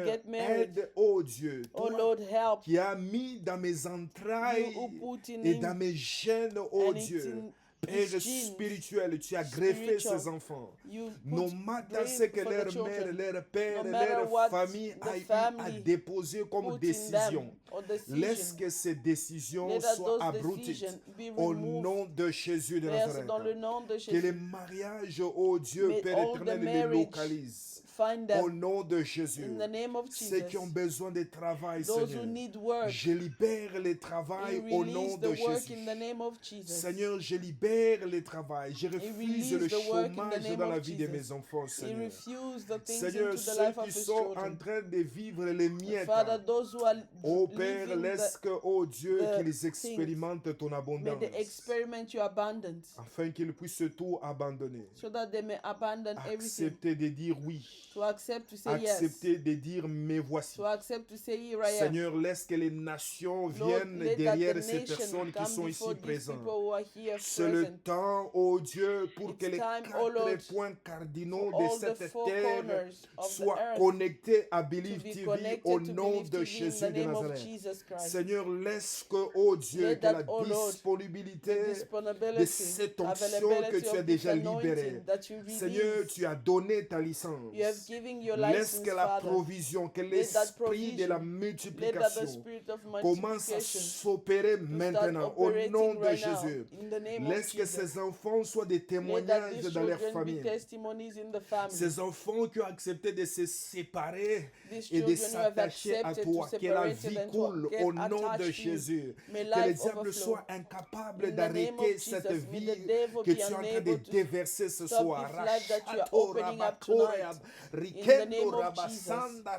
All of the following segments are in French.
get married. aide, oh Dieu, Oh toi Lord, help. qui as mis dans mes entrailles You who put in et him dans mes gènes, oh and it's Dieu. in Père his genes, spirituel, tu as greffé spiritual. ces enfants. You Non put matter ce grave que for the leur mère, children. leur père, No matter leur what famille the a eu à family déposer comme put in décision. them or Laisse decision. que ces décisions Let that soient those abruties decisions be au removed. nom de Jésus de Yes, Nazareth. dans le nom de Que les Jésus. mariages, oh Dieu, May Père all the éternel, les marriage localisent. find Au them nom de Jésus. in the name of Ceux qui ont Jesus. besoin de travail, Those Seigneur. who need work, Je libère le travail He au nom release de the work Jésus. in the name of Jesus. Seigneur, je libère le travail. Je refuse release le the work in the chômage name dans la of vie de Jesus. mes enfants, He Seigneur. refused the things Seigneur, into the ceux life of qui His sont en children. train de vivre les miettes, Father, those who are oh Père, living laisse the, que, oh Dieu, the qu'ils expérimentent ton may abondance, they experiment your abundance, afin qu'ils puissent tout abandonner. so that they may abandon everything. Accepter de dire oui. To accept to say yes. Accepter de dire me voici. To accept to say here I am. Seigneur, laisse que les nations Lord, viennent let that derrière the ces nation personnes qui come sont before ici these présentes. people who are here C'est le present. temps, oh Dieu, pour It's que les time, oh Lord, 4 points cardinaux for de all the cette four terre corners of the soient earth connectés à to Believe be TV connected au to nom Believe de TV in Jésus the de name of Nazareth. Jesus Christ. Seigneur, laisse que, oh Dieu, Let que that, la oh Lord, disponibilité the de disponibility, cette onction que availability tu as of this déjà libérée. anointing that you Seigneur, release. tu as donné ta licence. You have given your Laisse license, que la Father. provision, que Let that l'esprit de la provision, let that the multiplication spirit of commence à multiplication s'opérer to start maintenant au operating nom de right now Jésus. in the name Laisse of que Jesus. ces enfants soient des Let that témoignages these dans leur children be famille. testimonies in the family. Ces enfants qui ont accepté de se séparer These et de children who have s'attacher à accepted to toi. Que la separate vie and to coule get au nom de attached to you. Jésus. May Que le life diable overflow. soit incapable In the name d'arrêter of cette Jesus, may vie the devil que be tu es en train de unable to déverser ce stop soir. this life that you are Rachato opening up rabakore tonight. ab- In the Rikendo name of rabasanda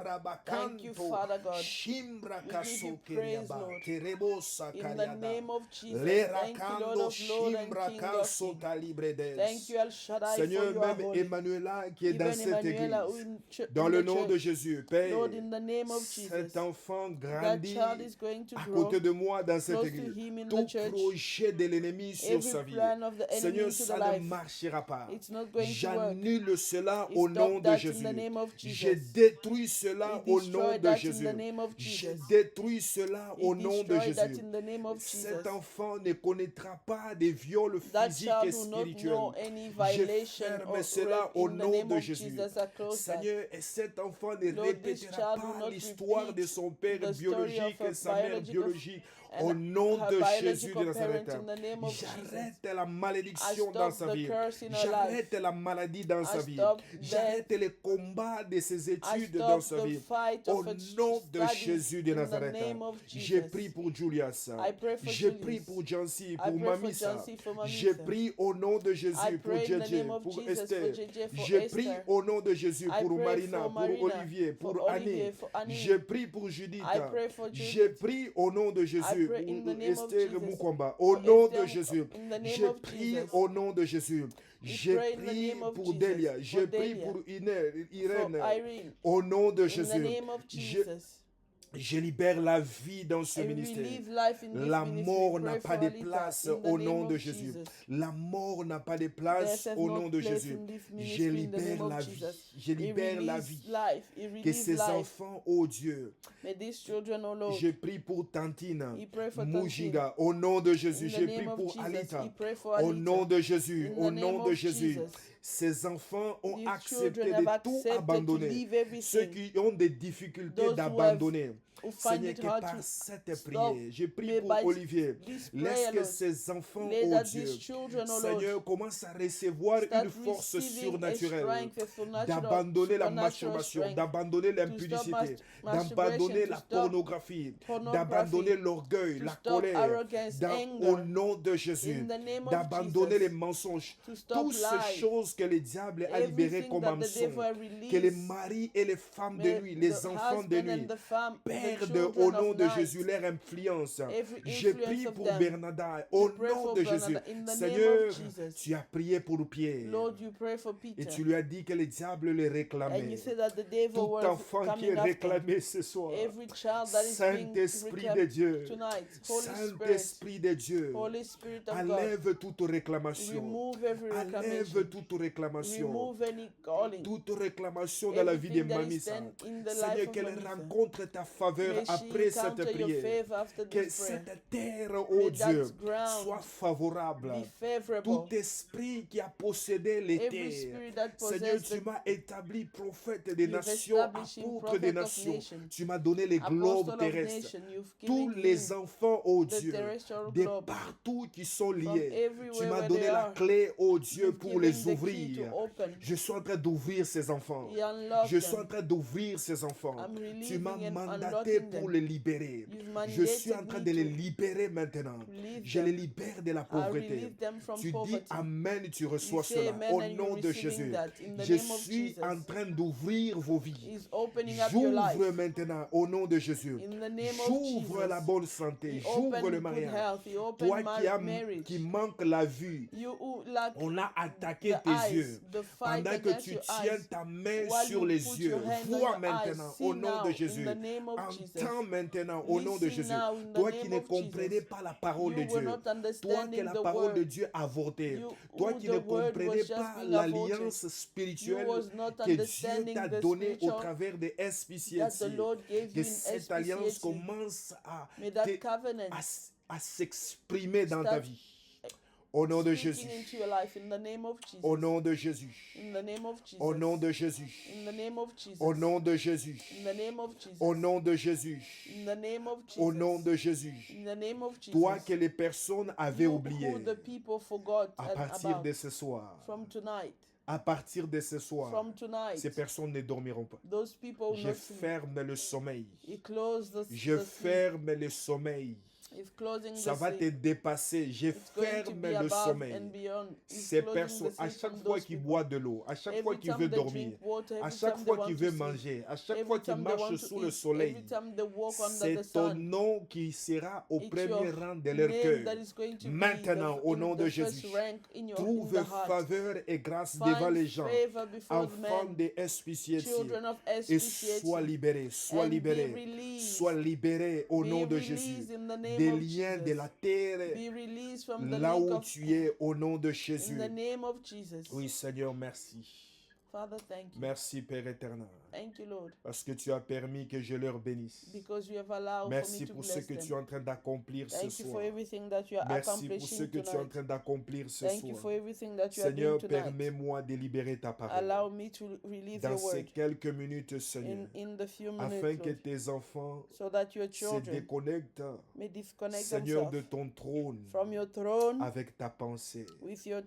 Thank you, rabakanto. Father God. Shimbra We give you kasoke praise, riaba. Lord. Terebosa In the kariada. name of Jesus. Le Thank you, Lord rakando of Lord and shimbra King of kaso King. talibre des. Thank you, El Shaddai, Seigneur, for you are même holy. Emmanuela qui est dans Even cette Emmanuela, who église, dans in le the nom de church. Jésus, Père, Lord, in the name of Jesus, cet enfant that grandit child is going to à grow côté de moi dans cette close to église. him in Tout the church. projet de l'ennemi sur Every sa vie, plan of the enemy Seigneur, into the ça ne life, marchera pas. it's not going to work. J'annule cela We au nom stop de that in Jésus. the name of Je Jesus. détruis cela We au nom destroy de that in Jésus. the name of Je Jesus. détruis cela We au nom de destroy that Jésus. in the name of Cet Jesus. enfant ne connaîtra pas des viols That physiques et child will not spirituels. know any Je violation ferme or cela rape au in the nom name de of Jésus. Jesus. I close that. Seigneur, et cet enfant ne Lord, this répétera child will pas not l'histoire de repeat son père the story biologique of her et sa mère biological biologique. and Au nom her de Jésus de biological Nazareth, parent in the name of j'arrête Jesus. la I malédiction dans stop sa the vie. curse in her J'arrête life. la maladie dans sa I vie. stop J'arrête death. les combats de ses I études dans stop sa the vie. fight Au of her nom de studies Jésus de in the Nazareth, name of j'ai Jesus. pris pour Julius. I pray for J'ai Julius. pris pour Jancy, I pour pray for Mamissa. Jancy, for J'ai Mamissa. pris au nom de I Jésus pour pray in the JJ, name of pour Jesus for Esther. JJ, for J'ai pris Esther. au nom de Jésus I pour pray Marina, for pour Marina, Olivier, for pour Olivier, Annie. for Annie. J'ai pris pour Judith. I pray for J'ai Judith. pris au nom de I Jésus pray in the pour name of Esther Jesus. Mukwamba. Au For nom Esther, de Jésus. in the name J'ai of pris Jesus. au nom de Jésus. J'ai pray in the pris name of pour Jesus, Delia. for J'ai pris Delia, pour for Irène. Irene. Au nom de In the Jésus. name of Je, Jesus. je libère la vie dans ce I ministère. relieve life in this La ministry. mort n'a Pray pas for de Alita place in the au name nom of de Jésus. Jesus. La mort n'a pas de Death place has au no nom de place Jésus. in this Je ministry in the libère name la of vie. Jesus. Je He libère la released vie. life. He Que released ces life. enfants, oh Dieu, May these children, oh Lord, j'ai pris pour Tantine, he pray for Moujiga, au nom de Jésus. in the J'ai pris name of pour Jesus. Alita, He pray for au Alita. nom de Jésus, In au the nom name de of Jésus. Jesus. Ces enfants ont These accepté children have de tout accepted to abandonner. leave Ceux everything. qui ont des difficultés Those d'abandonner. who find Seigneur, it que hard par to cette stop, prière, j'ai prié may pour by Olivier. this Laisse prayer, que Lord, ces enfants, let oh that Dieu, these children, oh Lord, Seigneur, commencent à recevoir start une force receiving a surnaturelle strength, a supernatural d'abandonner la supernatural masturbation, strength d'abandonner to stop l'impudicité, masturbation, d'abandonner to la stop pornographie, pornography, d'abandonner l'orgueil, to la stop colère, arrogance, au anger, nom de Jésus, in the name of d'abandonner les Jesus, mensonges, to stop toutes ces lies, choses que le diable a libérées everything comme that the mensonges, devil que les released. maris et les femmes de May nuit, les the enfants de husband nuit, and the perdent children au nom of de night, Jésus leur influence. every J'ai influence prié of pour them. Bernada You au pray nom for de Bernarda Jésus. in the name Seigneur, of Jesus. tu as prié pour Pierre Lord, you pray for et Peter. tu lui as dit que le diable le And réclamait. you say that the devil Tout was enfant qui est coming after réclamé ce soir, every child that is being Saint-Esprit de reclaimed Dieu, tonight. Holy Spirit, Saint-Esprit de Dieu, Holy Spirit of God, enlève toute réclamation, remove every enlève reclamation. toute réclamation, Remove any calling. toute réclamation dans la vie de Everything that Mamie is Sam. done in the life Seigneur, of qu'elle Mamie Sam. rencontre ta faveur May she après cette encounter your prière. favor after Que this prayer. cette terre, oh May Dieu, that ground soit favorable. Be favorable. Tout esprit qui a possédé les Every terres, spirit that Seigneur, possesses tu m'as établi prophète des You've nations, established him apôtre des prophet of nations. nations, Tu m'as donné les globes Apostle of terrestres. nation, you've Tous given les him enfants, oh the Dieu, terrestrial de globe. partout qui sont From liés. everywhere Tu m'as where donné they la are. clé, oh Dieu, You've pour given les the key ouvrir. to open. Je suis en train d'ouvrir ces enfants. He unlocked Je suis en them. train d'ouvrir ces enfants. I'm Tu m'as relieving and mandaté unlocking pour them. les libérer. You've Je suis en mandated train me de les to libérer maintenant. release Je les them. libère de la I pauvreté. relieve them from Tu dis poverty. Amen, tu reçois You say cela. amen Au and you're nom de receiving Jésus. that in the Je name of suis Jesus. en train d'ouvrir vos vies. He's opening up your life. J'ouvre maintenant au nom de Jésus. In the name of J'ouvre Jesus. la bonne santé. He J'ouvre opened le good mariage. health. He Toi opened qui marriage. manque la vue, You who lack on a attaqué the tes eyes, yeux. the fight Pendant que against tu your tiens eyes. ta main While sur you les put yeux, your hand on vois your eyes, maintenant see au nom now de in Jésus. the name of Jesus. Entends maintenant au nom de Listen Jésus. now in the Toi qui name ne of comprenais Jesus. pas la parole de You were Dieu. not Toi understanding que la the parole de word. Dieu a avorté. You Toi who qui the ne word comprenais was just pas being l'alliance aborted. spirituelle You was not que Dieu understanding t'a the donnée au spiritual travers de that the SPCLC. Lord gave Que you in cette alliance SPCAT. commence à, May that te- covenant à s'exprimer dans ta start vie. Au nom de speaking Jésus. into your life in the name of Jesus. Au nom de Jésus. In the name of Jesus. Au nom de Jésus. In the name of Jesus. Au nom de Jésus. In the name of Jesus. Au nom de Jésus. In the name of Jesus. Au nom de Jésus. In the name of Jesus. Toi que les personnes avaient You oublié, who the people forgot à partir about de ce soir, from tonight. à partir de ce soir, From tonight. ces personnes ne dormiront pas. Those people will Je not sleep. ferme le sommeil. He closed Je the sleep. ferme le sommeil. He's closing Ça the va te sleep. dépasser. Je It's going to ferme be le above sommeil. and beyond. He's Ces closing personnes, the à sleep chaque from fois those qu'il people. boit de l'eau, à chaque fois Every qu'il time veut they dormir, drink water, à every chaque time they fois want qu'il to veut sleep, manger, à chaque every fois qu'il time they want marche to sous le eat, soleil, every time they walk under the c'est ton sun, nom qui sera au it's premier your rang de leur name cœur. that is going to Maintenant, be au in nom de the first Jésus, rank in trouve the heart. faveur et grâce Find devant les gens, favor before the enfants men, de SPCSI, children of et sois SPCAT, libéré, sois and be libéré, released. sois libéré au Be nom de released Jésus. in the name Des of liens de Jesus. la terre, Be released from the là link où of tu es, au nom de in Jésus. the name of Jesus. Oui, Seigneur, merci. Father, thank you. Merci, Père éternel, Thank you, Lord, parce que tu as permis que je leur bénisse. because you have allowed Merci for me to pour ce bless que tu es them. en train d'accomplir ce Thank you for soir. everything that you are Merci pour ce accomplishing que tu es en tonight. train d'accomplir ce Thank you for soir. everything that you are Seigneur, doing tonight. permets-moi de libérer ta parole Allow me to release dans your ces word quelques minutes, Seigneur, in the few afin minutes, que Lord, tes enfants so that your se children déconnectent, may disconnect Seigneur, de themselves ton trône from your throne avec ta pensée. with your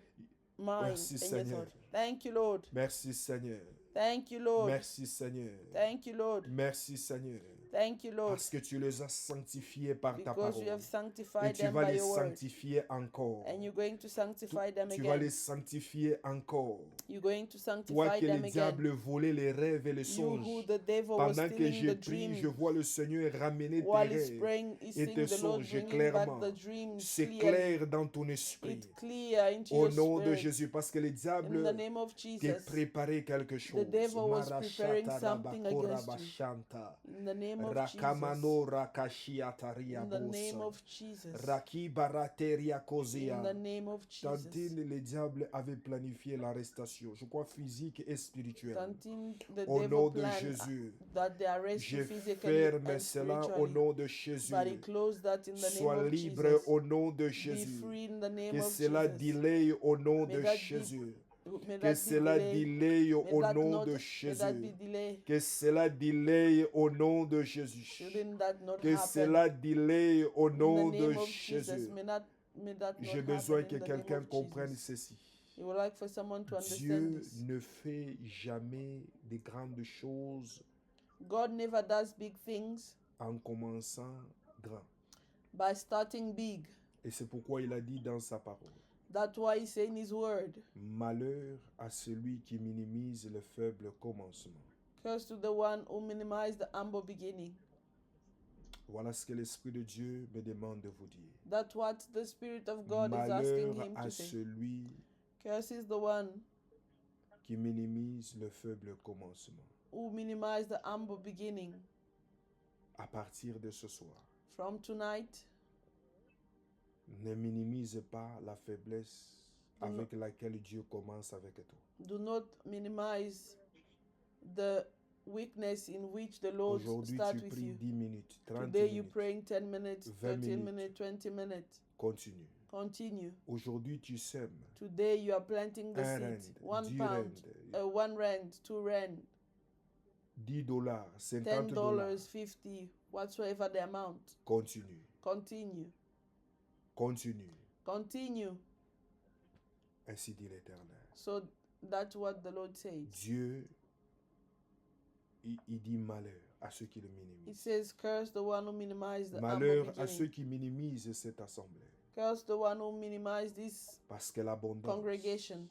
mind Merci, and your Seigneur. thought. Thank you, Lord. Merci, Seigneur. Thank you, Lord. Merci, Seigneur. Thank you, Lord. Merci, Seigneur. Thank you, Lord, Parce que tu les as sanctifiés par ta because you parole. have Et sanctified tu them vas by les your word, sanctifier encore. and you're going to sanctify them Tu vas again. les sanctifier encore. You're going to Toi sanctify que them le again. diable volait les rêves et les You who songes. the devil was Pendant que stealing je the prie, je dream, vois le Seigneur ramener tes while he's rêves praying, he's et seeing tes the Lord songes bringing clairement. back the dreams C'est clearly. clair dans ton esprit. It's clear into Au your nom de spirit. Jésus, parce que le In the diable name of t'a Jesus, préparé quelque chose. devil was Marashata preparing something rabakora against you. bashanta. in the name of Rakamano Jesus, rakashiataria in the name bosa. of Jesus, Raki barateria in kozia. the name of Jesus. Tantine, le diable avait planifié l'arrestation, je crois physique et spirituelle. Tantine, the Au nom devil de planned Jésus, that they arrest je you physically ferme and cela au spiritually, nom de Jésus. but he closed that in the name Sois of libre Jesus. au nom de Be Jésus. free in the name Que of cela Jesus. delay au nom May de that be- Jésus. May Que that be cela delayed. delay May au that nom not- de may that be Jésus. delayed. Que cela delay au nom de Jésus. Shouldn't that not Que happen? cela delay au In nom the de name of Jésus. Jesus, may that not J'ai besoin happen que in the quelqu'un name of comprenne Jesus. ceci. You would like for someone to understand Dieu this. ne fait jamais de grandes choses God never does big things en commençant grand. by starting big. Et c'est pourquoi il a dit dans sa parole, That's why he said in his word, malheur à celui qui minimise le faible commencement. curse to the one who minimized the humble beginning. Voilà ce que l'Esprit de Dieu me demande de vous dire. That's what the Spirit of God is asking Malheur him à to say. celui Curse is the one qui minimise le faible commencement. who minimized the humble beginning. À partir de ce soir, From tonight, ne minimise pas la faiblesse avec laquelle Dieu commence avec toi. Do not minimize the weakness in which the Lord Aujourd'hui, starts tu with pries you. 10 minutes, 30 Today you're minutes. praying 10 minutes, 20 13 minutes. minutes, 20 minutes. Continue. Continue. Aujourd'hui, tu sèmes Today you are planting the un seed. rand, 1 10 pound, rand, 1 rand, 2 rand, $10, $50. $10, 50, whatsoever the amount. Continue. Continue. Continue. Continue. Ainsi dit l'Éternel. So that's what the Lord says. Dieu, il dit malheur à ceux qui le It minimisent. says, curse the one who minimizes the humble Malheur à ceux beginning. qui minimisent cette assemblée. Curse the one who minimizes this Parce que l'abondance congregation.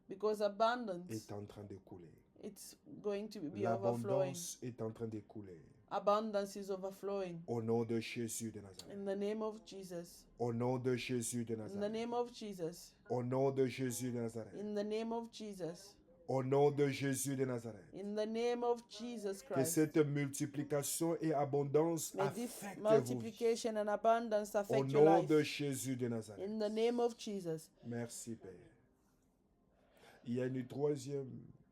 Because abundance, est en train de couler. it's going to be overflowing. L'abondance est en train de couler. Abundance is overflowing. Au nom de Jésus de Nazareth. In the name of Jesus. Au nom de Jésus de In the Nazareth. name of Jesus. Au nom de Jésus de Nazareth. In the name of Jesus. Au nom de Jésus de Nazareth. In the name of Jesus Que Christ. cette multiplication et abondance May this affecte vos vies. multiplication and abundance Au affect your nom life. de Jésus de Nazareth. In the name of Jesus. Merci Père. Il y a une troisième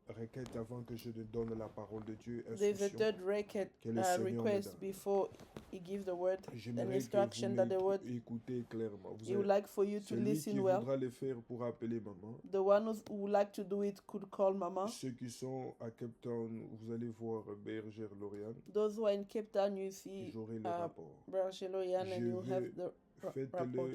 requête avant que je ne donne la parole de Dieu. There's a Instruction. third request, Que le Seigneur me request donne. before he gives the word, an J'aimerais que instruction vous that the word, écoutez clairement. Vous he would avez- like for you to celui qui listen well. voudra le faire pour appeler maman. The one who would like to do it could call Mama. Ceux qui sont à Cape Town, vous allez voir Bergère Lauriane. Those who are in Cape Town, you see J'aurai le rapport. Bergeloyan and Je you have veux- the report.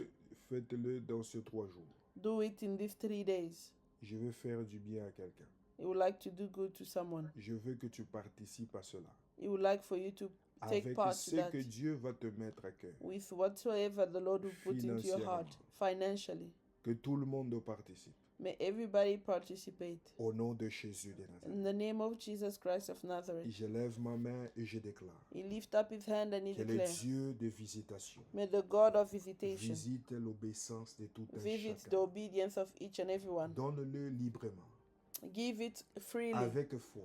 Faites-le dans ces 3 jours. Do it in these 3 days. Je veux faire du bien à quelqu'un. He would like to do good to someone. Je veux que tu participes à cela. He would like for you to take Avec part to ce that que Dieu va te mettre à cœur. with whatsoever the Lord will put into your heart financially. Que tout le monde participe. May everybody participate. Au nom de Jésus de Nazareth. In the name of Jesus Christ of Nazareth. Je lève ma main et je déclare He lift up his hand and he que le declares, Dieu de visitation may the God of visitation visite l'obéissance de tout un visit the chacun. obedience of each and every one. Donne-le librement, Give it freely, avec foi,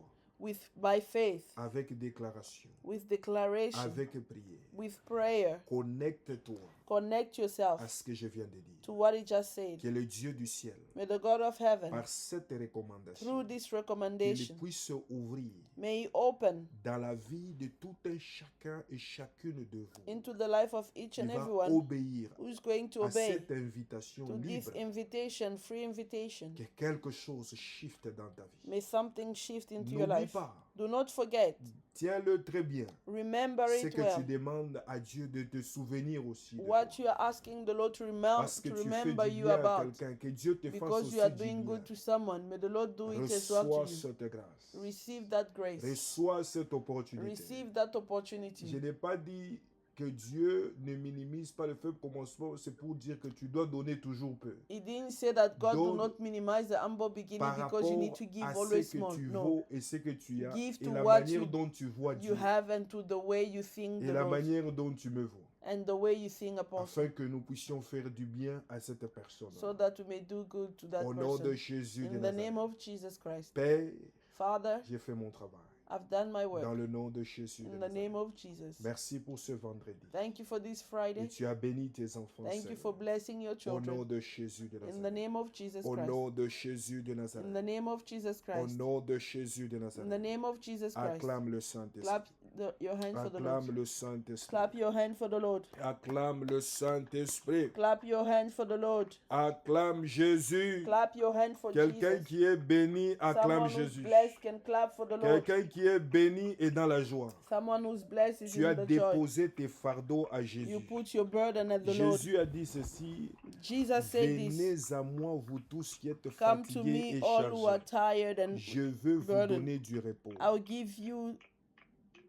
by faith, avec déclaration, with declaration, avec prière. with prayer. Connecte-toi Connect yourself à ce que je viens de dire. to what he just said. Que le Dieu du ciel, May the God of heaven, par cette recommandation, through this qu'il recommendation, puisse ouvrir may he open dans la vie de tout un chacun et chacune de vous into the life of each qui and va everyone obéir who is going to à obey cette invitation to this libre. invitation, free invitation. Que quelque chose shift dans ta vie. May something shift into your N'oublie life. pas, Do not forget. tiens-le très bien. Remember Ce it que tu well. demandes à Dieu de te souvenir aussi. De What toi. you are asking the Lord to Parce que tu fais remember du you bien à about. quelqu'un, que Dieu te fasse Because aussi you are du doing bien. good to someone. May the Lord do it as well Reçois to you. cette grâce. Receive that grace. Reçois cette opportunité. Receive that Je opportunity. n'ai pas dit que Dieu ne minimise pas le faible commencement, c'est pour dire que tu dois donner toujours peu. He didn't say that God do Donne not minimize the humble beginning Par because you need rapport to give à always ce que small. tu No. vaux et ce que tu as, Give et to la what manière you- dont tu vois You Dieu, have and to the way you think et the la Lord manière dont tu me vois, and the way you think upon afin que nous puissions faire du bien à cette personne. so that we may do good to that Au nom de person. Jésus de In the name Nazareth. of Jesus Christ. Père, Father, j'ai fait mon travail. I've done my work. Dans le nom de Jésus de In the Nazareth. name of Jesus. Merci pour ce vendredi. Thank you for this Et Friday. tu as béni tes enfants. Thank you Seigneur. for blessing your Au nom children. de Jésus de In the Nazareth. name of Jesus Au Christ. nom de Jésus de In the Nazareth. name of Jesus Au Christ. nom de Jésus de In the Nazareth. name of Jesus Christ. Acclame le Saint-Esprit. Clap your hand for the Acclame Lord. le Saint-Esprit. Clap your hand for the Lord. Acclame le Saint-Esprit. Clap your hand for the Lord. Acclame Jésus. Clap your hand for Quelqu'un Jesus. qui est béni, acclame Someone who's Jésus. blessed can clap for the Lord. Quelqu'un qui est béni est dans la joie. Someone who's blessed is Tu as in the joy. déposé tes fardeaux à You Jésus. put your burden at the Lord. Jésus a dit ceci. Jesus said this. Venez à moi, vous tous qui êtes Come to fatigués me, et all who are chargés. tired and Je veux vous burdened. donner du repos. I'll give you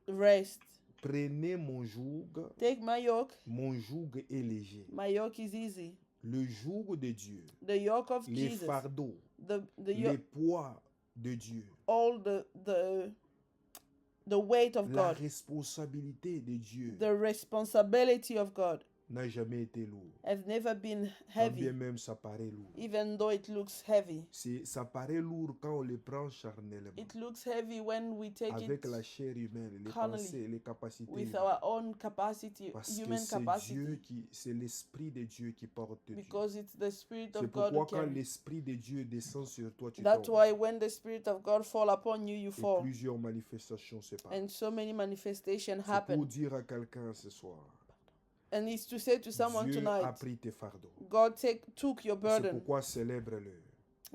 rest. Prenez mon joug. Take my yoke. Mon joug est léger. My yoke is easy. Le joug de Dieu, The yoke of les Jesus. fardeaux, The les yoke, poids de Dieu, all the weight of la God. responsabilité de Dieu The responsibility of God n'a jamais été lourd. has never been Quand bien heavy, même ça paraît lourd. even though it looks heavy. Ça paraît lourd quand on le prend charnellement, It looks heavy when we take avec it la chair humaine, les carnally, pensées, les capacités with humaines. our own capacity, Parce que human c'est capacity, c'est l'Esprit de Dieu qui porte Dieu. because it's the Spirit C'est of God who pourquoi quand carries. l'Esprit de Dieu descend sur toi, tu That's tombes. why when the Spirit of God fall upon you, you Et fall. plusieurs manifestations se passent. And so many manifestations C'est pour happen. dire à quelqu'un ce soir, And it's to say to someone Dieu a tonight, pris tes fardeaux. God took your C'est burden. pourquoi célèbre-le.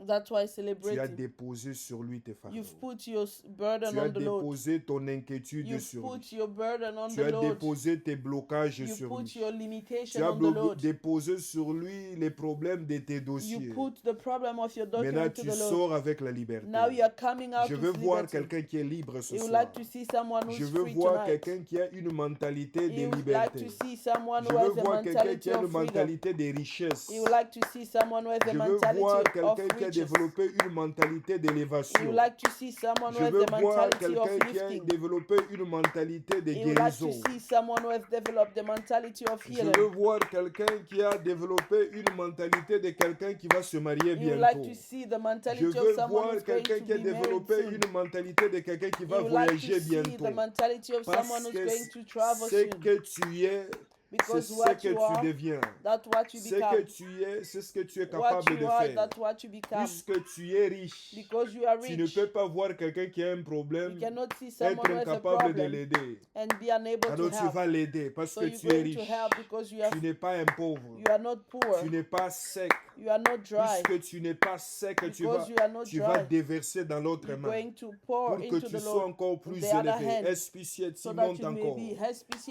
That's why Tu celebrate as Him. déposé sur lui tes fardeaux. You've put your burden Tu as on the Lord. déposé ton inquiétude You've sur put lui. your burden on Tu the as Lord. déposé tes blocages You sur put lui. your Tu limitation as on the Lord. déposé sur lui les problèmes de tes dossiers. You put the problem of your Maintenant, document to tu the Lord. sors avec la liberté. Now you are coming out Je veux with voir liberty. quelqu'un qui est libre ce You would soir. like to see someone Je who's veux free voir tonight. quelqu'un qui a une mentalité You de would like liberté. to see someone Je who veux has a voir quelqu'un mentality qui a une of freedom. mentalité de richesse. You would like to see someone who has a Je veux mentality voir of quelqu'un qui a riches. développé une mentalité You d'élévation. would like to see someone who Je has veux the voir mentality of quelqu'un qui a lifting. développé une mentalité de You would like to guérison. see someone who has developed the mentality of Je veux healing. voir quelqu'un qui a développé une mentalité de quelqu'un qui va se marier You would like bientôt. to see the Je mentality of veux someone voir who's going quelqu'un to qui a be married développé soon. une mentalité de quelqu'un qui va You would like voyager to see the bientôt. mentality of someone Parce who's que going to travel ce soon. que tu es, c'est Because ce what que you tu are, deviens. that's what you Ce que become. tu es, c'est ce que tu es What capable de you are, faire. that's what you become. Puisque tu es riche, Because you are tu ne rich, peux pas voir quelqu'un qui a un you problème, cannot see être someone who has a incapable de problem l'aider. and be unable to Alors tu help. vas l'aider parce So que you're tu es going to riche. help because you Tu n'es pas un pauvre. are not poor. Tu n'es pas sec. You are not dry. Puisque tu n'es pas sec, Because you are not tu vas dry. déverser dans l'autre You're main. going to pour Pour que into tu the sois Lord encore with plus the other élevé. hand, Espiciette, so that monte you may encore. be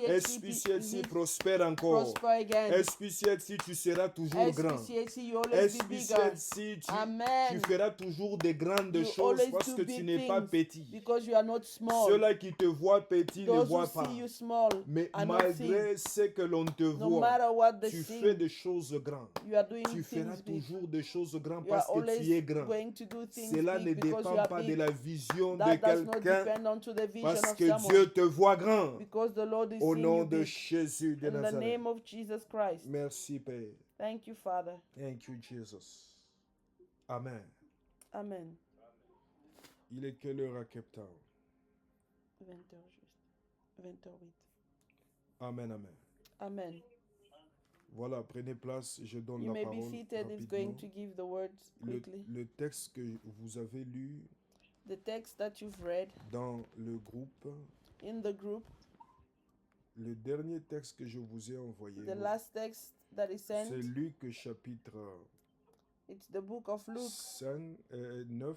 Espiciette, prospère encore. prosper again. Espiciette, tu seras toujours grand. You always be bigger. Espiciette, tu Amen. feras toujours des grandes You choses always parce do que big tu n'es pas things petit. because you are not small. Ceux-là qui te voient petit ne Those who voient pas. see you small Mais are not seen. malgré ce que l'on te No voit, matter what they tu see, fais des choses grandes. you are doing Tu feras things big. toujours des choses grandes You are parce que tu es always grand. going to do things Cela ne big because you dépend are pas de big. la vision de That does not quelqu'un depend on to the vision parce of que someone. Dieu te voit grand. Because the Lord is Au seeing nom you de big. Jésus de In the Nazareth. name of Jesus Christ. Merci Père. Thank you, Father. Thank you Jesus. Amen. Amen. Il est quelle heure à Cape Town? 20h juste. 20h08. Amen, amen. Amen. Voilà, prenez place, je donne You la may be parole seated. It's going rapidement. to give the words quickly. Le texte que vous avez lu The text that you've read dans le groupe, in the group, le dernier texte que je vous ai envoyé, the last text that is sent, c'est Luc chapitre it's the book of Luke, 9.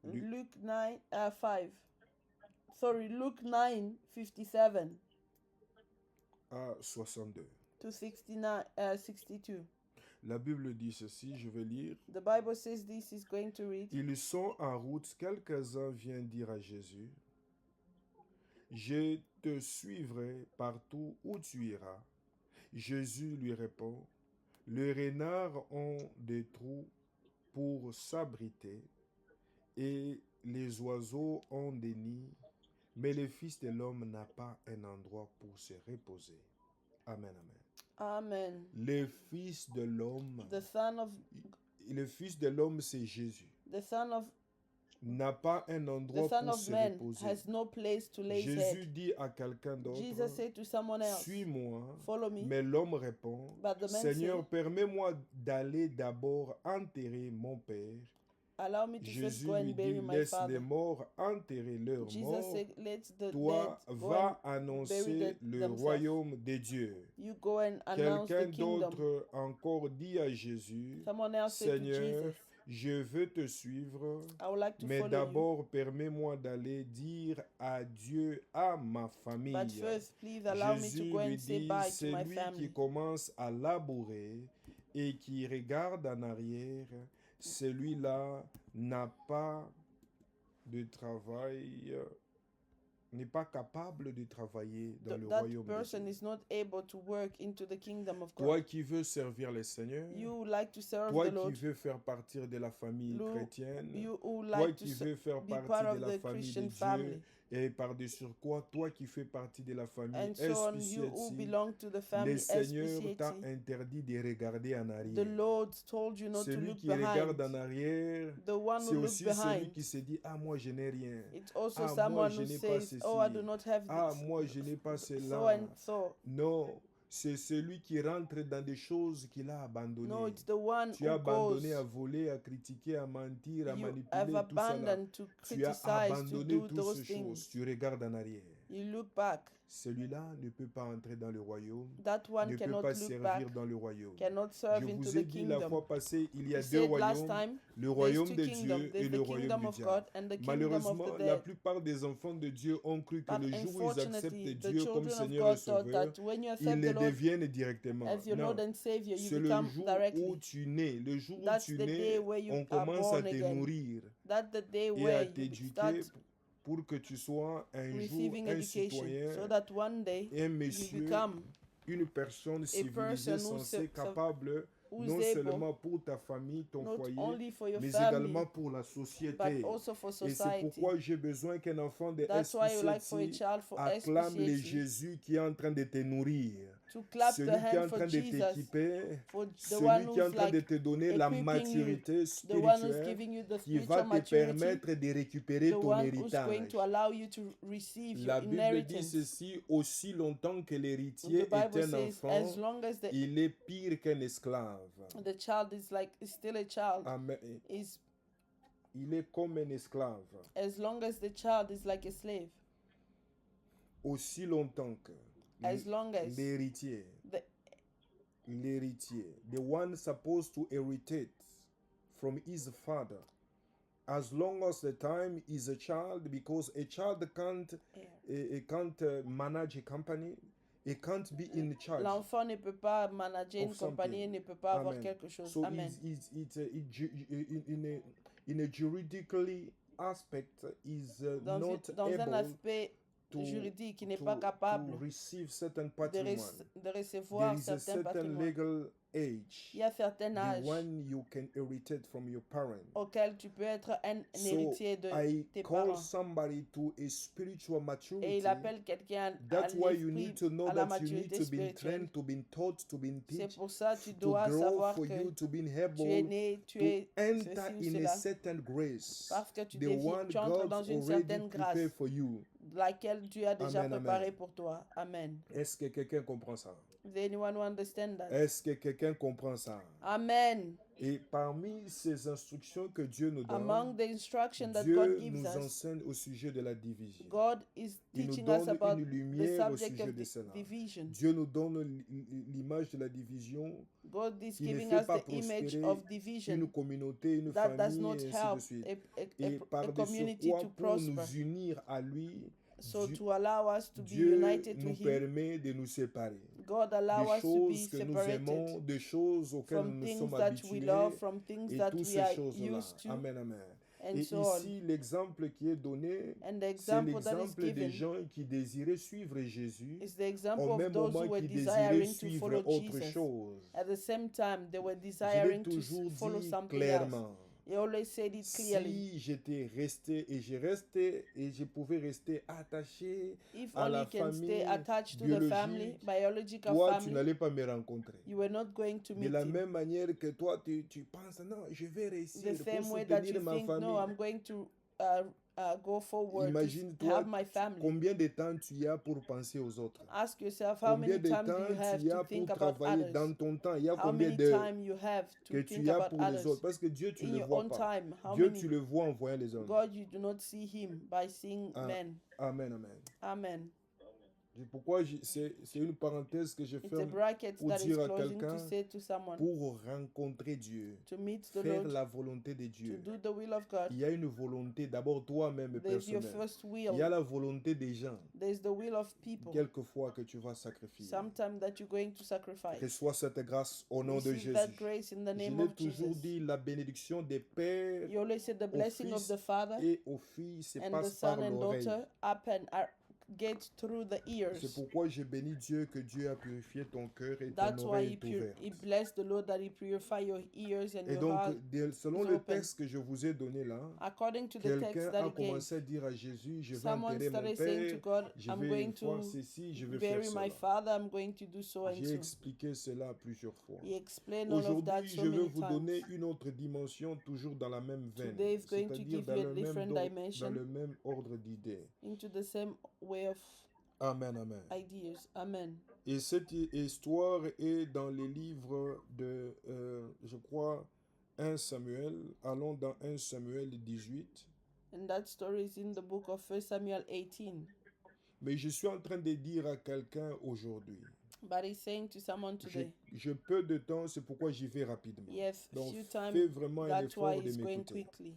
Luke 9, 5. Sorry, Luke 9, 57 à 62. to 62. La Bible dit ceci, je vais lire. The Bible says this is going to read. Ils sont en route, quelques-uns viennent dire à Jésus, je te suivrai partout où tu iras. Jésus lui répond, les renards ont des trous pour s'abriter et les oiseaux ont des nids, mais le Fils de l'homme n'a pas un endroit pour se reposer. Amen, amen. Amen. Le Fils de l'homme, le Fils de l'homme, c'est Jésus. The Son of N'a pas un endroit the Son pour of se Man reposer. has no place to lay his Jésus head. dit à quelqu'un d'autre, Jesus said to someone else, suis-moi. follow me. Mais l'homme répond, But the man Seigneur, said, permets-moi d'aller d'abord enterrer mon père. allow me to first Jésus go lui and bury dit, my laisse father. les morts enterrer leurs Jesus morts. said, let the Toi, dead go va and annoncer le themselves. royaume de Dieu. You go and announce Quelqu'un the kingdom. d'autre encore dit à Jésus, Someone else said to Seigneur, Jesus, je veux te suivre, I would like to mais follow you. d'abord permets-moi d'aller dire adieu à ma famille. But first, please allow me to Jésus go lui and say dit, bye to my celui family. qui commence à labourer et qui regarde en arrière, celui-là n'a pas de travail, n'est pas capable de travailler dans le That royaume de person Dieu. is not able to work into the kingdom of God. Toi qui veux servir le Seigneur, You would like to serve toi the qui Lord. veux faire partie de la famille chrétienne, You would toi like qui to veux faire be part partie of de la the famille de Christian Dieu, family. Et par-dessus quoi, toi qui fais partie de la famille And so on, you who SPCIT, belong to the le family Seigneur t'a SPCAT, interdit de regarder en the arrière. Lord told you not to Celui look qui regarde behind. en arrière, The one c'est who looks aussi celui behind, qui se dit, ah moi je n'ai rien. it's also Ah moi someone je who n'ai pas says, oh, I do ceci. not have Ah this, moi je n'ai pas so cela. and so. Non, c'est celui qui rentre dans des choses qu'il a No, abandonnées. it's the one Tu as who goes. abandonné à voler, à critiquer, à mentir, à You have manipuler, tout ça là. abandoned to Tu as criticize, to abandonné do toutes those ces things. choses. Tu regardes en arrière. You look back. Celui-là ne peut pas entrer dans le royaume, That one ne peut cannot pas look servir back, dans le royaume. cannot Je serve into vous ai the dit la kingdom. fois passée, il y a We deux said last royaumes, time, le there's royaume two de kingdoms. Dieu et There's le the royaume kingdom du of diable. God and the kingdom of Malheureusement, the la dead. plupart des enfants de Dieu ont cru que But le jour où ils acceptent unfortunately, the Dieu comme children of Seigneur et God thought Sauveur, that when you ils accept le the Lord deviennent directement. as your Non, Lord and Savior, you c'est le become jour où directly. tu nais. Le jour où That's tu the day nais, where you on are commence à born te again. nourrir That's the day et à where you t'éduquer start pour que tu sois un jour receiving un education, citoyen, so that one day un you monsieur, become une personne civilisée, person censée, capable, who's non able, seulement pour ta famille, ton not foyer, only for your mais family, également pour la but société. also for Et c'est society. pourquoi j'ai besoin qu'un enfant de That's why you like for a SPCT child for acclame le SPCAT Jésus qui est en train de te nourrir. to clap the Celui qui est en hand for train de Jesus, t'équiper, for the celui one qui est en who's train de like te donner la equipping you, maturité the one who's spirituelle giving you the qui va spiritual te maturity, permettre de récupérer the ton one who's going héritage. to allow you to receive your La Bible dit inheritance. ceci, aussi longtemps que The l'héritier est Bible un says, enfant, as long as il est pire qu'un esclave. the child is still a child, Amen. is Il est comme un esclave. as long as the child is like a slave, Aussi longtemps que as long as l'héritier, the the one supposed to inherit from his father, as long as the time is a child, because a child can't manage a company, it can't be in charge. l'enfant ne peut pas manager une Of something. compagnie, ne peut pas avoir Amen. quelque chose. So Amen. in a juridically aspect is not Dans un able aspect to, juridique, il n'est to, pas capable to receive certain de, patrimoine. de There recevoir is a certains certain patrimoines. legal age, Il y a certains the âges one you can inherit from your parent. auxquels tu peux être un So héritier de I tes call parents. somebody to a spiritual Et maturity. il appelle quelqu'un à That's why you need to l'esprit, know à la that you need maturité to be spirituelle. trained, to be taught, to be C'est teach, pour ça que tu to dois grow savoir for que you, to be tu es able né, tu to es enter ceci ou in a cela, certain grace, parce que tu, the one tu entres God dans une already certaine grâce, prepared for you. laquelle Dieu a déjà Amen, préparée amen. pour toi. Amen. Est-ce que quelqu'un comprend ça? Does anyone understand that? Est-ce que quelqu'un comprend ça? Amen. Et parmi ces instructions que Dieu nous Among donne, the instruction that God Dieu gives nous us, enseigne au sujet de la division. God is Il nous teaching us donne about une the lumière au subject sujet of de cela. division. Dieu nous donne l'image de la division God is qui ne giving fait us pas the image prospérer of une division communauté, une that does famille, not et ainsi de help suite. a Et par-dessus community quoi, to pour prosper. nous unir à lui, So Dieu, to allow us to be Dieu united to nous Him, permet de nous séparer. God allow Des us to be choses que nous separated aimons, des choses auxquelles from nous nous things sommes that we habitués, love, from things et that toutes we ces are choses-là. used to, Amen, amen. and Et so on. ici, l'exemple qui est donné, And the c'est example that is l'exemple des given gens qui désiraient suivre Jésus, is the example au of même those moment who were qui désiraient desiring to suivre follow autre Jesus. chose. At the same time, they were Je l'ai desiring to toujours follow dit something else. clairement. He always said it clearly. Si j'étais resté et je restais et je pouvais rester attaché If à only la you can stay famille attached to the family, biologique, biological toi, tu family, n'allais pas me rencontrer. you were not going to De meet la him. même manière que toi, tu penses, non, je vais réussir The pour same way that soutenir you ma think, no, famille. I'm going to go forward to Imagine-toi help my family. combien de temps tu as pour penser aux autres. Ask yourself how Combien many de time do temps you have tu to as think pour about travailler others? dans ton temps. Il y a How combien many d'heures time you have que to think tu as about pour les others? autres. Parce que Dieu, tu In ne le your vois own pas. time, how Dieu, many? tu le vois en voyant les hommes. God, you do not see him by seeing Ah. men. Amen, amen. Amen. C'est pourquoi c'est une parenthèse que je It's a fais bracket pour that is dire à closing to quelqu'un, say to someone pour rencontrer Dieu, to meet the faire Lord, la volonté de to Dieu. do the will of God. Il y a une volonté, d'abord toi-même There's your personnelle. first Il y a will. la volonté des gens, There's the will of people. quelquefois, que tu vas sacrifier. Sometime that you're going to sacrifice. Reçois cette grâce au nom de Receive that Jésus. grace in the Je name l'ai of toujours Jesus. dit, la bénédiction des pères You always said the blessing of fils the Father et aux filles, c'est and the passe son par and l'oreille. daughter get through the C'est ears. pourquoi je bénis Dieu que Dieu a purifié ton cœur et ton That's why oreille est ouverte. he blessed the Lord that he purified your ears and Et your donc, heart selon is le open. texte que je vous ai donné là, According to the quelqu'un text that a he gave, commencé à dire à Jésus, je vais someone enterrer mon started saying to père, God, je I'm vais going faire to ceci, je vais faire bury my cela. father, I'm going to do so and J'ai so. expliqué cela plusieurs fois. He explained all of Aujourd'hui, that so je veux many vous times. donner une autre dimension, toujours dans la même veine, Today is going to c'est-à-dire give dans you a le même different dans dimension, le même ordre d'idées. into the same way of Amen, amen. ideas. Amen. Et cette histoire est dans les livres de, je crois, 1 Samuel. Allons dans 1 Samuel 18. And that story is in the book of 1 Samuel 18. Mais je suis en train de dire à quelqu'un aujourd'hui, But he's saying to someone today, j'ai peu de temps, c'est pourquoi j'y vais rapidement. yes, Donc, few fais time, vraiment un that's why effort de he's going m'écouter. quickly.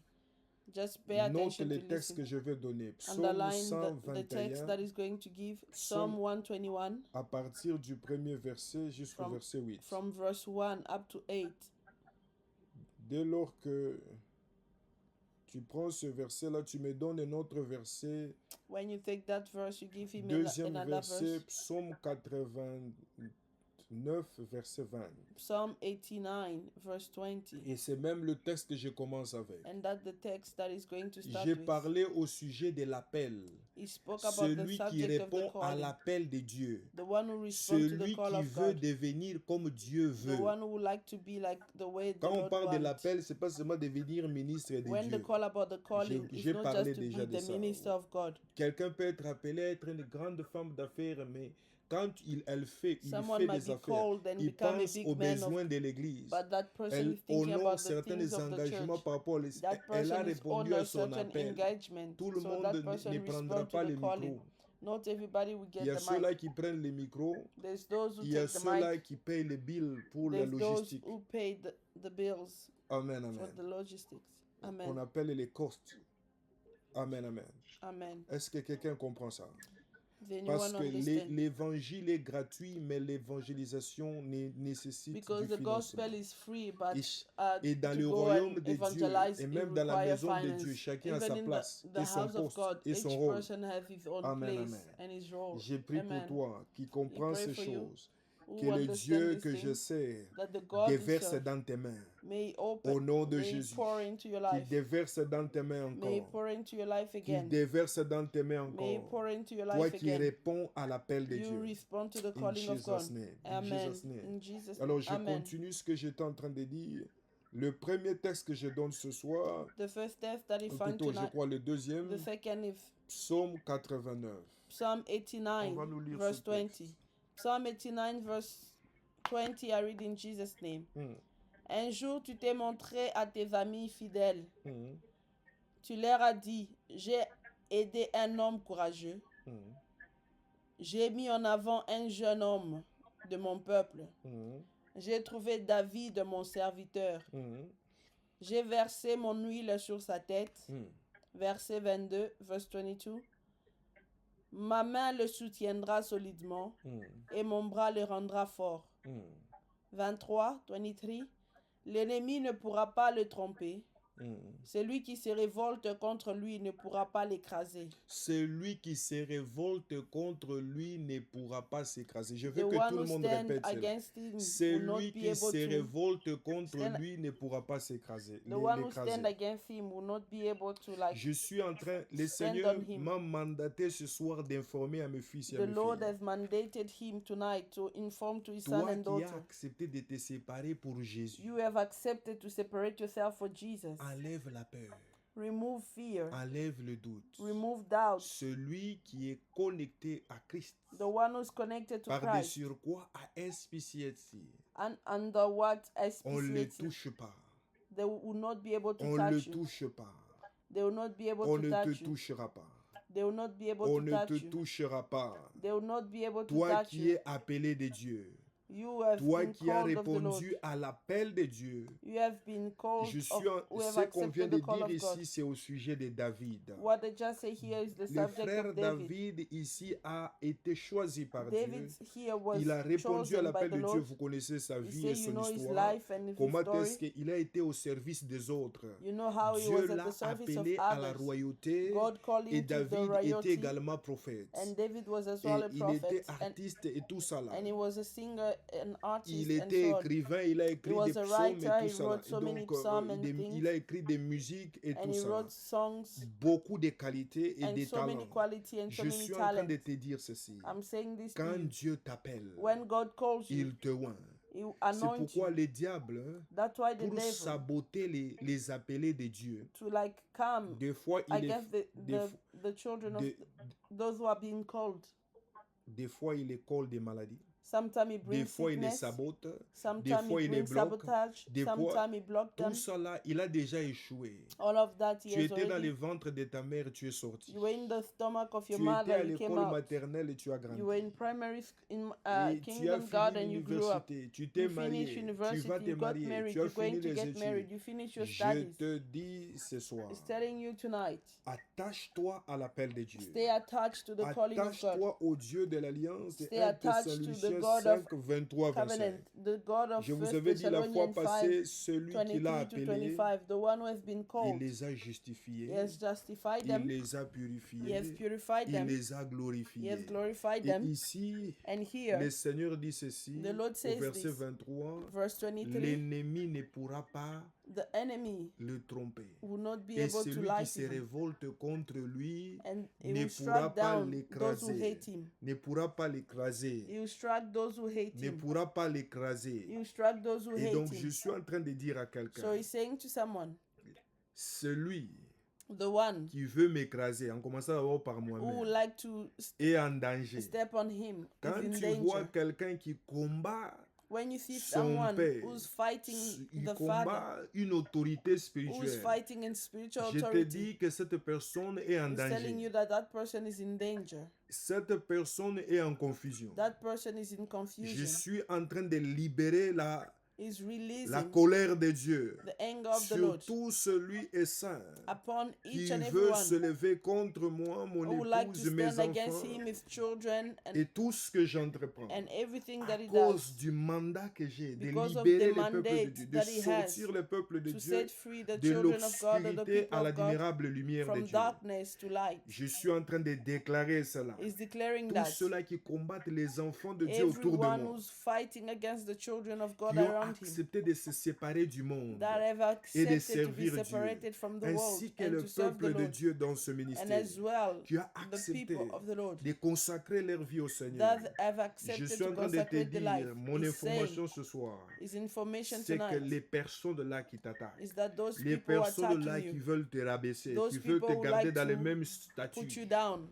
Just pay Note attention les to textes que listen. je vais donner. Psaume Underline the text 121, that is going to give, Psalm Psalm 121, à partir du premier verset jusqu'au verset 8. from verse 1 up to 8. Dès lors que tu prends ce verset-là, tu me donnes un autre verset. When you take that verse, you give him Deuxième another verset, verse. Psaume 89, verset 20. Psalm 89, verse 20. Et c'est même le texte que je commence avec. And that's the text that is going to start J'ai with. parlé au sujet de l'appel. He spoke about the Celui qui subject of the répond à calling. l'appel de Dieu. The one who responds to the Celui call qui of veut God. devenir comme Dieu The veut. one who would like to be like the way the Quand on Lord parle de wants. l'appel, c'est pas seulement devenir ministre de When the Dieu. call about the calling is J'ai not parlé just to déjà be de the ça. minister of God. Quelqu'un peut être appelé à être une grande femme d'affaires, mais quand il fait Someone des might be affaires, called and il become a pense big aux man of, besoins de l'Église. but that person Elle is thinking honore about the certains things of the engagements church. par rapport à That elle a person is répondu à honor son certain appel. engagement. Tout le So monde that person ne prendra responds pas to le the calling. micro. Not everybody will Il get y a the ceux-là mic. qui prennent le micro. There's those who Il y a take the ceux-là mic. qui payent les billes pour la There's those logistique. who pay the bills Amen, for amen. the logistics. Qu'on Amen. appelle les costs. Amen, amen. Amen. Est-ce que quelqu'un comprend ça? Does Parce anyone que understand? l'évangile est gratuit, mais l'évangélisation nécessite Because du the financement. gospel is free, but Et dans to le go royaume and de Dieu, evangelize, et it même dans la requires maison de finance. Dieu, chacun a Even sa in place the et son house of poste God, et each son rôle. person has his own Amen, place amen. and his role. J'ai prié pour Amen. toi qui comprends pray ces for you choses, Who que le understand Dieu these que je things, sers that the God you déverse serve dans tes mains, may au open, nom de may Jésus, pour into your qu'il life, déverse dans tes mains may encore, pour into your life qu'il again, déverse dans tes mains may encore, pour into your toi life qui again. réponds à l'appel de You Dieu. respond to the In calling of God. Jesus' name. In Amen. Jesus' name. In Jesus' Alors je Amen. continue ce que j'étais en train de dire. Le premier texte que je donne ce soir, The first test that he ou found plutôt je tonight, crois le deuxième, the second is Psaume 89. Psalm On 89, va nous lire verse ce texte. 20. Psalm 89, verse 20, I read in Jesus' name. Un jour, tu t'es montré à tes amis fidèles. Tu leur as dit, j'ai aidé un homme courageux. J'ai mis en avant un jeune homme de mon peuple. J'ai trouvé David, mon serviteur. J'ai versé mon huile sur sa tête. Verset 22, verse 22. Ma main le soutiendra solidement et mon bras le rendra fort. 23, 23. L'ennemi ne pourra pas le tromper. Celui qui se révolte contre lui ne pourra pas l'écraser. Celui qui se révolte contre lui ne pourra pas s'écraser. Je veux The que one tout le who monde stand répète cela. against him will not Celui be qui able se to. révolte contre stand- lui ne pourra pas s'écraser. The one who l'écraser. stand against him will not be able to Je suis en train, le stand Seigneur on him. m'a mandaté ce soir d'informer à mes fils et à The mes Lord filles. has mandated him tonight to inform to his son Toi and qui daughter. as accepté de te séparer pour Jésus, You have accepted to separate yourself for Jesus. enlève la peur, Remove fear. enlève le doute. Remove doubt. Celui qui est connecté à Christ, The one who's connected to par-dessus Christ. sur quoi à SPCSC, And under what on ne le SPCT, touche pas. they will not be able to On ne le touch you. touche pas. They will not be able On to ne touch te you. touchera pas. They will not be able On to ne touch te you. touchera pas. They will not be able to Toi touch qui you. es appelé de Dieu, You have Toi been qui as called of the Lord. répondu à l'appel de Dieu. You have been called Je of suis who have ce qu'on vient accepted de the call dire of God. ici, c'est au sujet de David. What I just say here is the Le subject frère of David. David ici a été choisi par Dieu. David here was Il a répondu à chosen by l'appel the de Dieu. Lord. Vous connaissez sa You vie say et you son know his histoire. life and his Comment est-ce story. qu'il a été au service des autres. You know how he Dieu was at l'a the service of appelé à la others. royauté God called et him to the David était royalty, également prophète. and David was as Et well a il était prophet, artiste et tout ça là. and he was a singer, an artist, Il and était so on. écrivain, il a He écrit was des a psaumes writer, et he tout ça là. wrote so many Donc, psalms and il things, a écrit des musiques et and tout he ça. wrote songs Beaucoup de qualités et and des so many talents. quality and so Je many suis en train talents. de te dire ceci. I'm saying this to Quand you. Dieu t'appelle, When God calls you, il te oint. He C'est anoints pourquoi you. les diables, That's why the pour devil, saboter les appelés de Dieu, to like come des fois il against the children of those who are being called. des fois il colle des maladies. Sometimes he Des brings fois, il les sickness. sabote. Des Sometimes fois, he il les brings bloque. sabotage. Des fois, Sometimes he blocks them. Tout cela, il a déjà échoué. All of that he Tu has étais dans le already. ventre de ta mère, tu es sorti. You were in the stomach of your Tu étais à mother, you came l'école out. maternelle et tu as grandi. You were in primary in Et tu as Kingdom God fini and you grew up. l'université. Tu t'es You marié. finished Tu university, vas te you got marier. married, Tu as you're going fini to les get married, études. you finish your Je studies. te dis ce soir, It's telling you tonight, attache-toi à l'appel de Dieu. stay attached to the calling of God. Attache-toi au Dieu de l'Alliance. Stay 1 attached to the Thessaloniciens God of 5, 23, 25. Covenant, the God of Je vous 1 avais dit la fois Thessalonians 5, passée, celui qui l'a 23 to appelé, 25, the one who has been il called, les a he justifiés, has justified il them, les a he has purifiés, purified il them, les a he glorifiés. has glorified Et them. ici, And here, le Seigneur dit ceci, the Lord au says verset this, 23, verse 23, l'ennemi ne pourra pas the enemy le tromper. will not be Et able to celui qui lie se to him, révolte contre lui and he ne will pourra strike pas down those who l'écraser. hate him. Ne pourra pas l'écraser. He will strike those who hate Ne him. pourra pas He l'écraser. will strike those who Et hate donc, je him. suis en train de dire à So quelqu'un, he's saying to someone, celui the one qui veut m'écraser, en commençant d'abord par who would moi-même, like to est en danger. step on him Quand is in tu vois danger. quelqu'un qui combat When you see son someone père, who's fighting il the father, combat une autorité who's spirituelle, fighting in spiritual je te authority, dis que cette personne est en is telling you danger. that that person is in danger. Cette personne est en confusion. That person is in Je confusion. suis en train de libérer la Is la releasing colère de Dieu the anger of the sur Lord tout celui et saint upon qui each and veut se everyone lever contre moi, mon who would like to épouse, mes stand against enfants him, his children, et tout ce que j'entreprends. and everything À that he cause does, du mandat que j'ai de because of libérer the le peuple de mandate Dieu, de that he has sortir le peuple de to Dieu set free the de children of God, the l'obscurité people à of God, l'admirable lumière de from Dieu. darkness to light. Je suis en train de déclarer cela. Is declaring Tous that ceux-là qui combattent les enfants de Dieu autour de everyone moi, who's fighting against the children of God qui ont around him, accepté de se séparer du monde that have et de accepted to be servir Dieu, separated from the world ainsi que and le to serve the peuple de Lord, Dieu dans ce and ministère, as well qui a the accepté people of the Lord de consacrer leur vie au Seigneur. that have Je accepted suis to en train de te consecrate the life. dire, mon Is information saying, ce soir, his information c'est que tonight les personnes là qui t'attaquent, is that those les people personnes là attacking qui you, veulent te rabaisser, those qui veulent te people who garder like dans le to même put statut, you down,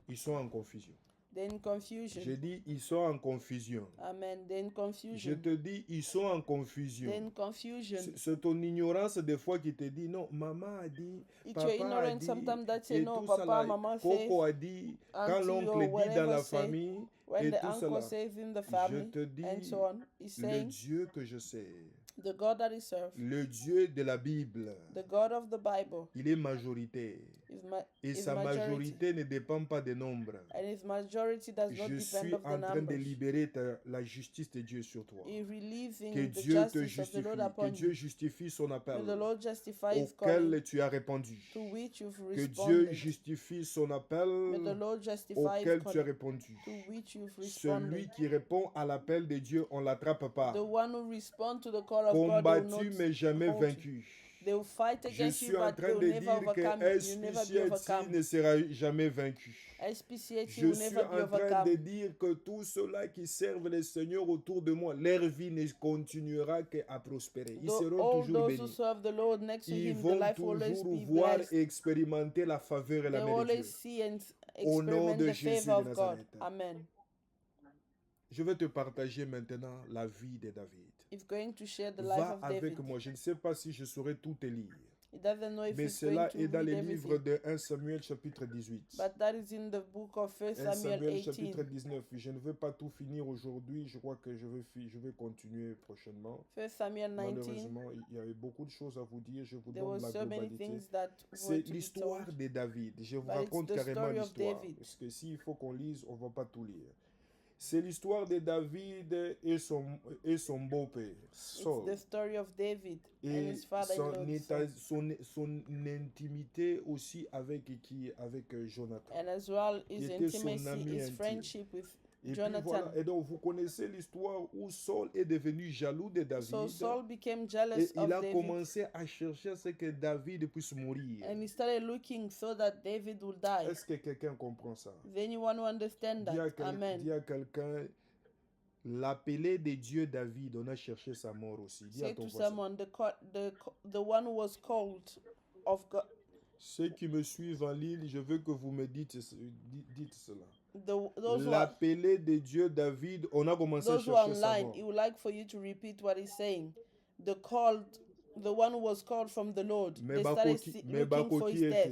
ils sont en confusion. they're in confusion. Je dis, ils sont en confusion. Amen. They're in Je confusion. te dis, ils sont en They're confusion. in confusion. C'est ton ignorance des fois qui te dit, non, maman a dit, It's papa your a ignorance dit, sometimes that say et no, tout ça papa, là. mama Coco says, a dit, quand auntie l'oncle or dit dans whatever la say, famille, when et the tout uncle cela. says in the Je family, te dis, and so on. He's le saying, Dieu que je sais, the God that he serves, le Dieu de la Bible, the God of the Bible, il est majoritaire. Et sa majorité ne dépend pas des nombres. and his majority does not Je depend suis of the en train de numbers. libérer la justice de Dieu sur toi. He releasing Que the Dieu te justice of the Lord justifie, que upon Dieu you. justifie son appel May the Lord justify his calling, auquel tu as répondu. to which you've Que Dieu responded. justifie son May the appel Lord justify his auquel tu as calling, répondu. to which you've Celui responded. qui répond à l'appel de Dieu, on ne l'attrape pas. The one who responds to the call of God will Combattu not mais jamais hold you. vaincu. They will fight Je against suis you, en but they train will de never dire que overcome you. You'll never be SPCHI overcome. ne sera jamais vaincu. SPCHI Je will suis never be en train de overcome. dire que tous ceux-là qui servent le Seigneur autour de moi, leur vie ne continuera qu'à prospérer. Ils seront All toujours those who bénis. serve the Lord next to Ils him, the vont life will always toujours be voir blessed. et expérimenter la faveur et They la will main de Dieu. always see and Au nom experiment de the Jésus favor de of God. Nazareth. Amen. Je vais te partager maintenant la vie de David. If going to share the life Va of avec David, moi. Je ne sais pas si je saurai tout te lire. He doesn't know if Mais he's going cela to est dans read les livres everything. de 1 Samuel chapitre 18. But that is in the book of 1 1 Samuel Samuel chapitre 18. 19. Je ne veux pas tout finir aujourd'hui. Je crois que je vais continuer prochainement. 1 Samuel 19. Malheureusement, il y avait beaucoup de choses à vous dire. Je vous There donne were la so many globalité. things that C'est were to be l'histoire told. de David. Je vous But it's raconte the carrément story of l'histoire. David. Parce que s'il faut qu'on lise, on ne va pas tout lire. C'est l'histoire de David et son beau-père, It's Saul. the story of David and Et his father-in-law. son intimité aussi avec Jonathan. And as well his était son intimacy, ami his intime. friendship with Et puis Jonathan. voilà. Et donc vous connaissez l'histoire où Saul est devenu jaloux de David. So Saul became Et jealous of il a David. commencé à chercher ce que David puisse mourir. And he started looking so that David would die. Est-ce que quelqu'un comprend ça? Is anyone who understand Dis à that? Amen. dis à quelqu'un, l'appelé de Dieu David, on a cherché sa mort aussi. Dis à Say ton to voisin. someone, the one who was called of God, Ceux qui me suivent en ligne, je veux que vous me dites cela. those who are, L'appelé de Dieu David, on a commencé à those who are chercher sa online, mort. he would like for you to repeat what he's saying. The one who was called from the Lord. They started looking for his death,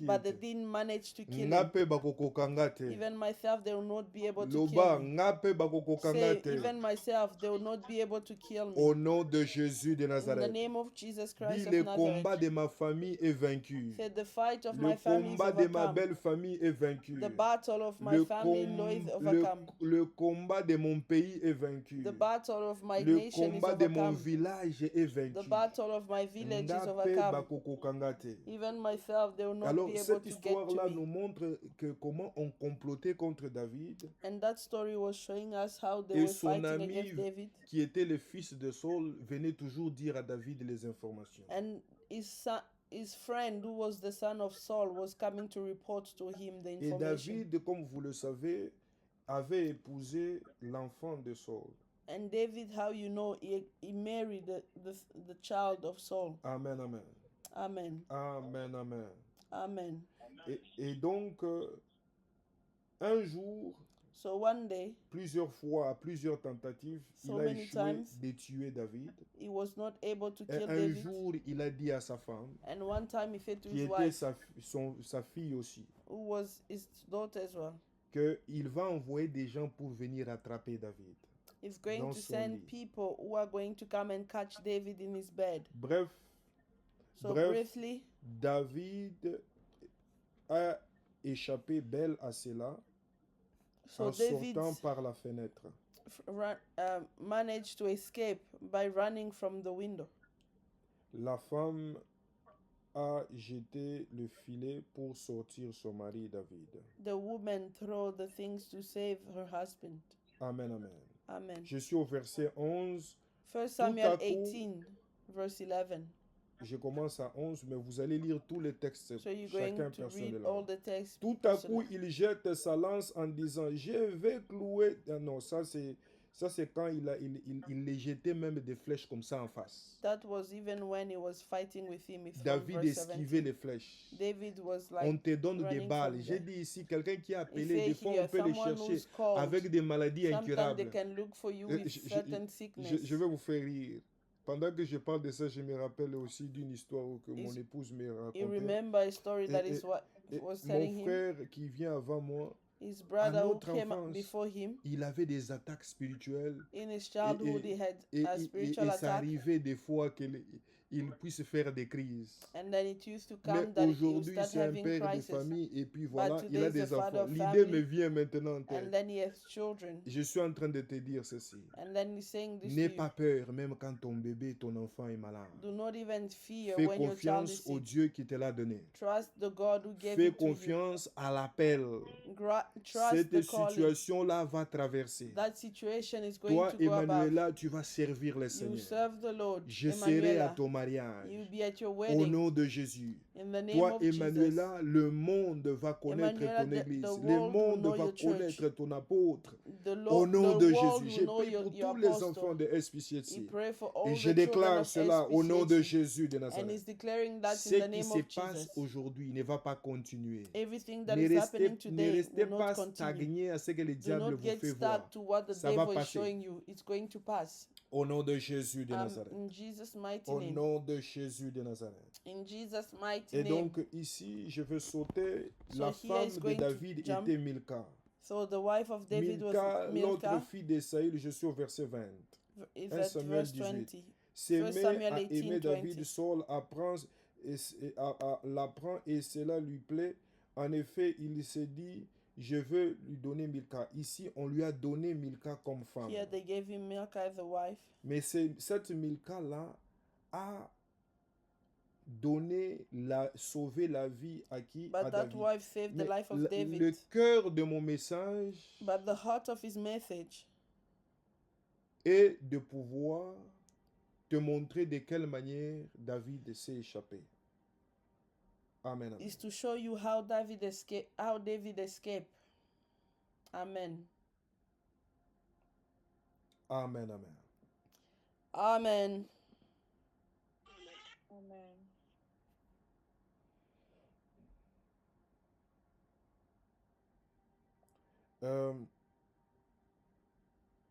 but they didn't manage to kill him. Ngape bakokokanga te. Even myself, they will not be able to Loba, kill me. ngape bakokokanga Say, te. even myself, they will not be able to kill me. Au nom de Jésus de In the Nazareth. name of Jesus Dis, Christ of le combat Nazareth. de ma famille est vaincu. Say, the fight of Le my family is combat de ma overcome. belle famille est vaincu. The battle of my family-in-law is overcome. Le combat de mon pays est vaincu. The battle of my Le nation is combat de mon overcome. village est vaincu. The battle of my village is Ngape overcome. bakokokanga te. Even myself, they will not Alors, be able cette to get histoire-là to nous me. montre que comment on complotait contre David, And that story was showing us how they et were son fighting ami against David. qui était le fils de Saul venait toujours dire à David les informations. And his friend, who was the son of Saul, was coming to report to him the Et information. David, comme vous le savez, avait épousé l'enfant de Saul. And David, how you know, he married the child of Saul. Amen, amen. Amen. Amen, amen. Amen. Et donc, un jour, So one day, plusieurs fois, à plusieurs tentatives, So il a many échoué times, de tuer David. he was not able to Et kill un David. jour, il a dit à sa femme, And one time he said to qui his était wife, sa fille aussi, who was his daughter as well, qu'il va envoyer des gens pour venir attraper David. he's going Dans to son send lit. people who are going to come and catch David in his bed. Bref, So Bref. briefly, David a échappé belle à cela so en David sortant par la fenêtre. managed to escape by running from the window. La femme a jeté le filet pour sortir son mari David. The woman threw the things to save her husband. Amen, amen. Amen. Je suis au verset 11. 1 à Samuel coup, 18, verse 11. Je commence à 11, mais vous allez lire tous les textes, So you're chacun going to read personnellement. all the text. Tout à coup, il jette sa lance en disant, je vais clouer... Ah non, ça c'est quand il les jetait même des flèches comme ça en face. That was even when he was fighting with him. From David verse 17. esquivait les flèches. David was On like, te donne des running balles. from J'ai them. dit ici, quelqu'un qui a he appelé, say des fois here, on peut les someone chercher who's called, avec des maladies sometimes they incurables. can look for you Euh, with je- je- certain sickness. Je vais vous faire rire. Pendant que je parle de ça, je me rappelle aussi d'une histoire que mon Is- épouse me You racontait. remember a story that Et- is what Et was mon telling him. frère qui vient avant moi, His brother who notre came enfance, before him, il avait des attaques spirituelles. in his childhood, he had Et, a spiritual ça attack. arrivait des fois qu'il puisse faire des crises. And then it used to Mais come that he would aujourd'hui, start c'est un having père de crisis. famille et puis voilà, today il a he's des a father enfants. of L'idée family. me vient maintenant en tête. And then he has children. Je suis en train de te dire ceci. And then he's saying this N'aie to pas you. peur, même quand ton bébé, ton enfant est malade. Do not even fear Fais when your child is confiance au sick. Dieu qui te l'a donné. Trust the God who gave Fais it to you. confiance à l'appel. Trust Cette the calling. situation-là va traverser. That situation is going Toi, to go above. Emmanuela, tu vas servir le You Seigneur. serve the Lord. Je serai à Emmanuela, ton mariage. you'll be at your Au wedding. nom de Jésus. In the name Toi, of Jesus. Emmanuela, le monde va connaître Emmanuela, ton the église. world Le will monde know va your church. connaître ton apôtre. The Au nom de world Jésus. will Je know prie your pour tous les apostle. enfants de We SPCHC. pray for all Et the je children déclare of cela au nom de SPCHC. Jésus de And Nazareth. he's declaring that Ce in the qui name se of passe Jesus. aujourd'hui ne va pas continuer. Everything that Ne is happening restez, ne today restez will pas not continue. stagné à ce que le Do diable not vous get fait voir. stuck to what the Ça va devil is passer. showing you. It's going to pass. Au nom de Jésus de Nazareth. In Jesus' mighty Au name. nom de Jésus de Nazareth. In Jesus' mighty Et name. donc ici, je veux sauter. So La here femme is de going to David jump. était Milca. So the wife of David Milca, was l'autre Milcah. fille d'Esaïe, je suis au verset 20. Is 1 at Samuel verse 18. 20. 1 S'aimer Samuel à aimer 18, David, 20. Saul l'apprend et cela lui plaît. En effet, il s'est dit, je veux lui donner Milca. Ici, on lui a donné Milca comme femme. Here they gave him Milcah as a wife. Mais cette Milca-là a sauvé la vie à qui? But À that David. wife saved the Mais life of le David. cœur de mon message But the heart of his message est de pouvoir te montrer de quelle manière David s'est échappé. Amen. Amen. is to show you how David escaped. Amen. Amen. Amen. Amen. Amen.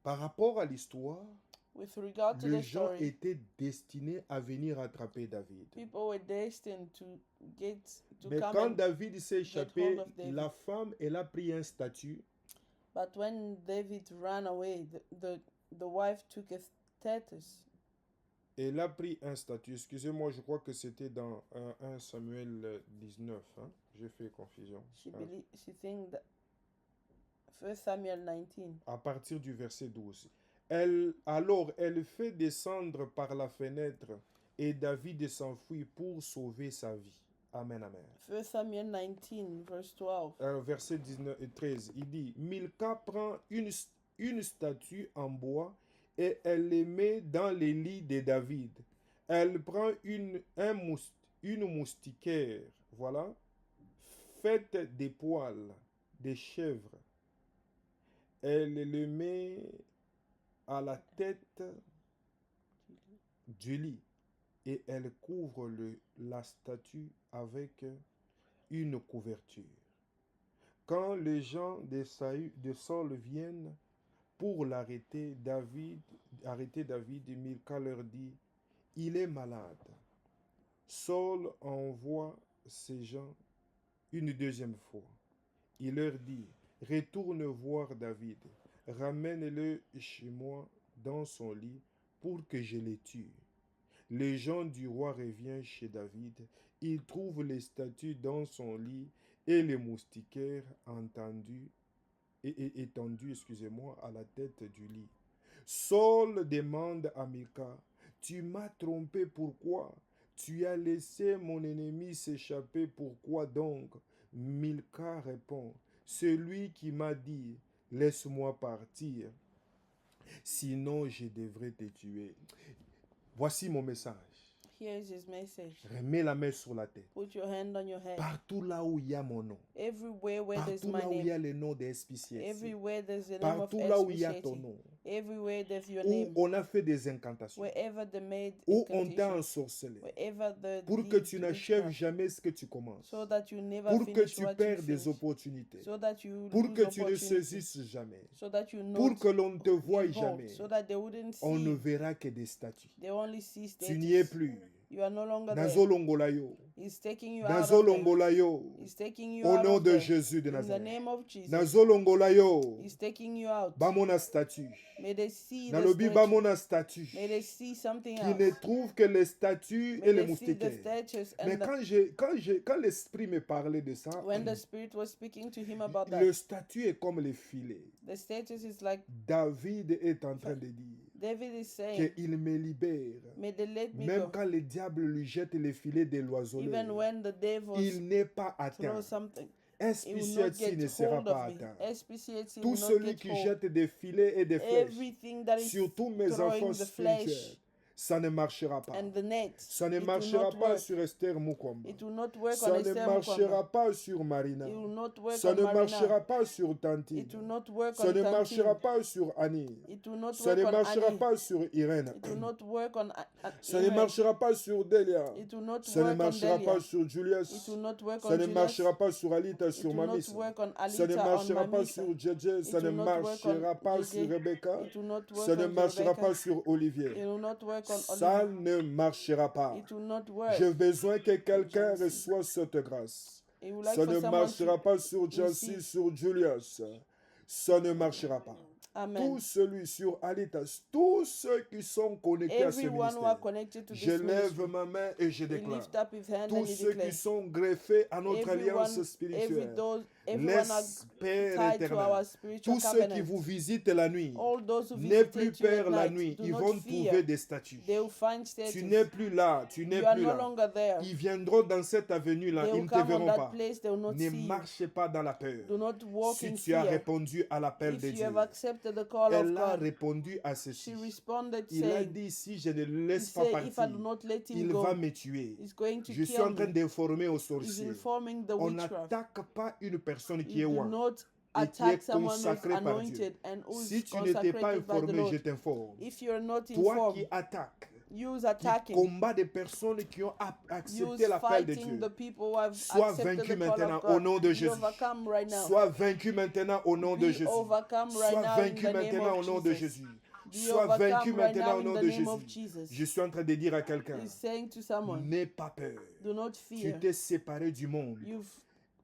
Par rapport à l'histoire, With regard to les the gens story, étaient destinés à venir attraper David. people were destined to Mais come quand and, David s'est échappé, hold of David. la femme, elle a pris un statut. but when David ran away, the wife took a status. Elle a pris un statut. Excusez-moi, je crois que c'était dans 1 Samuel 19. Hein? J'ai fait confusion. She think that 1 Samuel 19. À partir du verset 12. Alors, elle fait descendre par la fenêtre et David s'enfuit pour sauver sa vie. Amen, amen. 1 Samuel 19, verse 12. Verset 13, il dit, Milca prend une statue en bois et elle les met dans les lits de David. Elle prend une moustiquaire, voilà, faite des poils des chèvres. Elle le met à la tête du lit et elle couvre la statue avec une couverture. Quand les gens de Saul viennent pour l'arrêter, David, Milca leur dit, il est malade. Saul envoie ces gens une deuxième fois. Il leur dit, retourne voir David, ramène-le chez moi dans son lit pour que je les tue. Les gens du roi reviennent chez David, ils trouvent les statues dans son lit et les moustiquaires étendus, à la tête du lit. Saul demande à Milca, tu m'as trompé, pourquoi? Tu as laissé mon ennemi s'échapper, pourquoi donc? Milca répond, celui qui m'a dit, laisse-moi partir, sinon je devrais te tuer. Voici mon message. Here is his message. Remets la main sur la tête. Put your hand on your head. Partout là où il y a mon nom. Everywhere where there's Partout my là où il y a name. le nom des SPCS. Everywhere there's the name of Partout là où il y a SPCT. ton nom. Everywhere there's your Où name. on a fait des incantations. Wherever they made Où on t'a incantations. ensorcelé. Wherever the Pour que deeds tu of n'achèves witchcraft. jamais ce que tu commences. So that you never Pour que finish tu what you perds des finish. opportunités. So that you Pour lose que tu ne opportunities. saisisses jamais. So that you Pour not que l'on ne te voie behold. jamais. So that they wouldn't see. On ne verra que des statues. They only see Tu n'y es statues. plus. You are no longer there. Nazolongolayo. He's taking you out of there. Nazolongolayo. He's taking you Au out nom of de there. Jésus de In the Nazareth. name of Jesus. Nazolongolayo. He's taking you out. Bamona statue. May they see the Nalobi statue. bamona statue. May they see something Qui else. ne trouve que les statues May et les they see the moustiquaires. statues Mais and quand l'esprit me parlait de ça, when the Spirit was speaking to him about le that, statut est comme les filets. the status is like David est en train de dire David is saying, qu'il me libère. may they let me Même go. quand le diable lui jette les filets de l'oiseleur, Even when the devil il n'est pas throws atteint. something, Un he will not spécial ne get sera hold pas of me. atteint. SPCHC Tout will not celui get qui hold. jette des filets et des flèches Everything that is sur tous mes throwing enfants the spirituels, flesh ça ne marchera pas. And the net, Ça ne it will marchera not pas work. sur Esther Mukwamba. It will not work Ça on ne Esther marchera Mukwamba. pas sur Marina. It will not work Ça on ne Marina. marchera pas sur Tantine. It will not work Ça on ne marchera Tantine. pas sur Annie. It will not Ça work ne on marchera Annie. pas sur Irène. It will not work on Ça ne Irene. marchera pas sur Delia. It will not Ça ne work on marchera Delia. pas sur It Julius. will not work Ça on ne Julius. marchera pas sur Alita, It sur will not Mamisa. work on Ça ne Alita, on marchera pas Mamisa. sur JJ. Ça It ne will not work marchera on pas JJ. sur Rebecca. It will not work Ça ne on marchera Rebecca. pas sur It Olivier. will not work on Ça Oliver. ne marchera pas. It will not work. J'ai besoin que quelqu'un reçoive cette grâce. It would like Ça for ne someone marchera to pas sur Jancy, receive. sur Julius. Ça ne marchera pas. Amen. Tout celui sur Alitas, tous ceux qui sont connectés à ce Everyone who are ministère, connected to je this lève ministry, ma main et je he déclare. lift up his hand and Tous he ceux qui declares. sont greffés à notre alliance Everyone spirituelle, are laisse Père tied to our éternel. spiritual Tous ceux qui covenant. vous visitent la nuit, All those who n'aie visited plus you peur at la night, nuit. do Ils not vont fear. trouver des statues. They will find Tu statues. n'es plus là, tu n'es You are plus no là. longer there. Ils viendront dans cette avenue-là, They ils will ne te come on verront that pas. place, they will not Ne see you. marchez pas dans la peur. Do not walk Si in tu as fear. répondu à l'appel If de you Dieu, have accepted the call of elle a God, répondu à she ceci. responded Il a saying, dit, si je ne le he laisse pas said, if I partir, do not let him il go, va me tuer. he's going to Je suis kill en train me. d'informer aux He's sorciers. informing the On witchcraft. n'attaque pas une personne qui est You do loin not et qui est attack someone who is consacrée par Dieu. anointed and who Si is tu n'étais pas consecrated by the informé, je Lord. t'informe. If you are not Toi informed, qui attaques, use qui attacking. combat des personnes qui ont accepté Use l'appel de fighting Dieu, the people who have sois accepted vaincu the call maintenant of au God. nom de Be Jésus. overcome right now. Sois vaincu maintenant au nom de Be Jésus. overcome right Sois now in vaincu the name maintenant au of nom de Jesus. Jésus. Be Sois vaincu overcome right maintenant now au nom in the de name of Jésus. Jesus. Je suis en train de dire à quelqu'un, He's saying to someone, n'aie pas peur. do not Tu fear. t'es séparé du monde. You've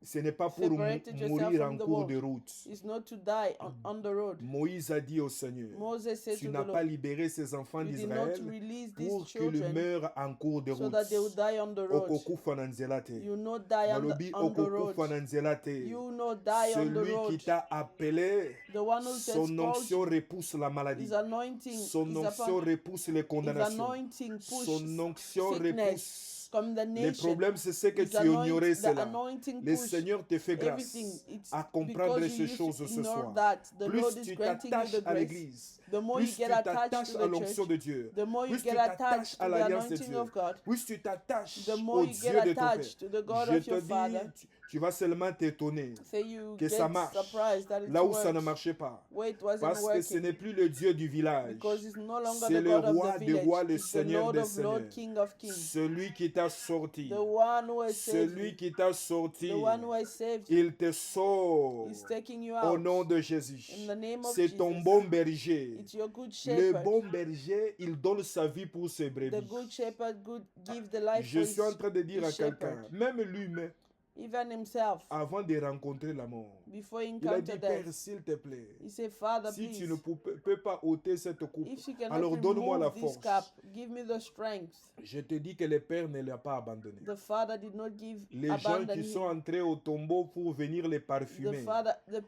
Ce n'est pas pour separated yourself mourir from en the cours world. de route. It's not to die on the road. Moïse a dit au Seigneur, Moses said tu to n'as the pas Lord, libéré ces enfants you did not d'Israël release pour these qu'ils children meurent en cours de so route. that they will die on the road. Okukufa na nzela te. You not die Nalobi on the road. okukufa na nzela te. You not die on the Celui qui road. t'a appelé, The one who has son called onction repousse la maladie. his anointing Son is onction upon repousse les his condamnations. anointing Son pushes onction sickness repousse. from the Le nation. problème, c'est ce que His tu ignorais the cela. anointing Le push Seigneur te fait grâce everything. It's à comprendre because ces you used choses to ce ignore soir. that. The Plus Lord is tu granting you t'attaches the à grace. l'église, The more plus you tu get attached t'attaches to à the l'onction church, de Dieu, the more you plus tu get attached t'attaches to à the l'alliance de anointing Dieu, of God, plus tu t'attaches the more au you Dieu get de ton Père. attached to the God Je of your te Father. dis, tu vas seulement t'étonner Say you que get ça marche surprised that it là où ça ne works. marchait pas. Where it wasn't Parce que ce working. n'est plus le Dieu du village. Because it's no longer C'est the le God of roi the des village. rois, le It's the Seigneur Lord des of Lords, seigneurs. King of Kings. Celui qui t'a sorti. The one who has saved Celui you. qui t'a sorti. The one who has saved you. Il te sauve. He's taking you Au out. nom de Jésus. In the name of C'est ton Jesus. bon berger. It's your good Le shepherd. bon berger, il donne sa vie pour ses The brebis. good shepherd give the life Je for suis en train de dire his à quelqu'un, shepherd. même lui-même, Even himself, avant de rencontrer la mort, before he il a encountered dit, Père, death, s'il te plaît, he said, Father, si please, tu ne peux pas ôter cette coupe, if you cannot alors donne-moi la remove this force. cup, give me the strength. Je te dis que le Père ne l'a pas abandonné. The Father did not Les gens abandon qui sont him. entrés au tombeau pour venir les The parfumer,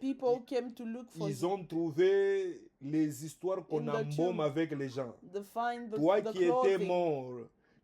people who came to look for ils him, ont trouvé les histoires qu'on In the embaume tomb. avec les gens. to find Toi the qui étais clothing. mort,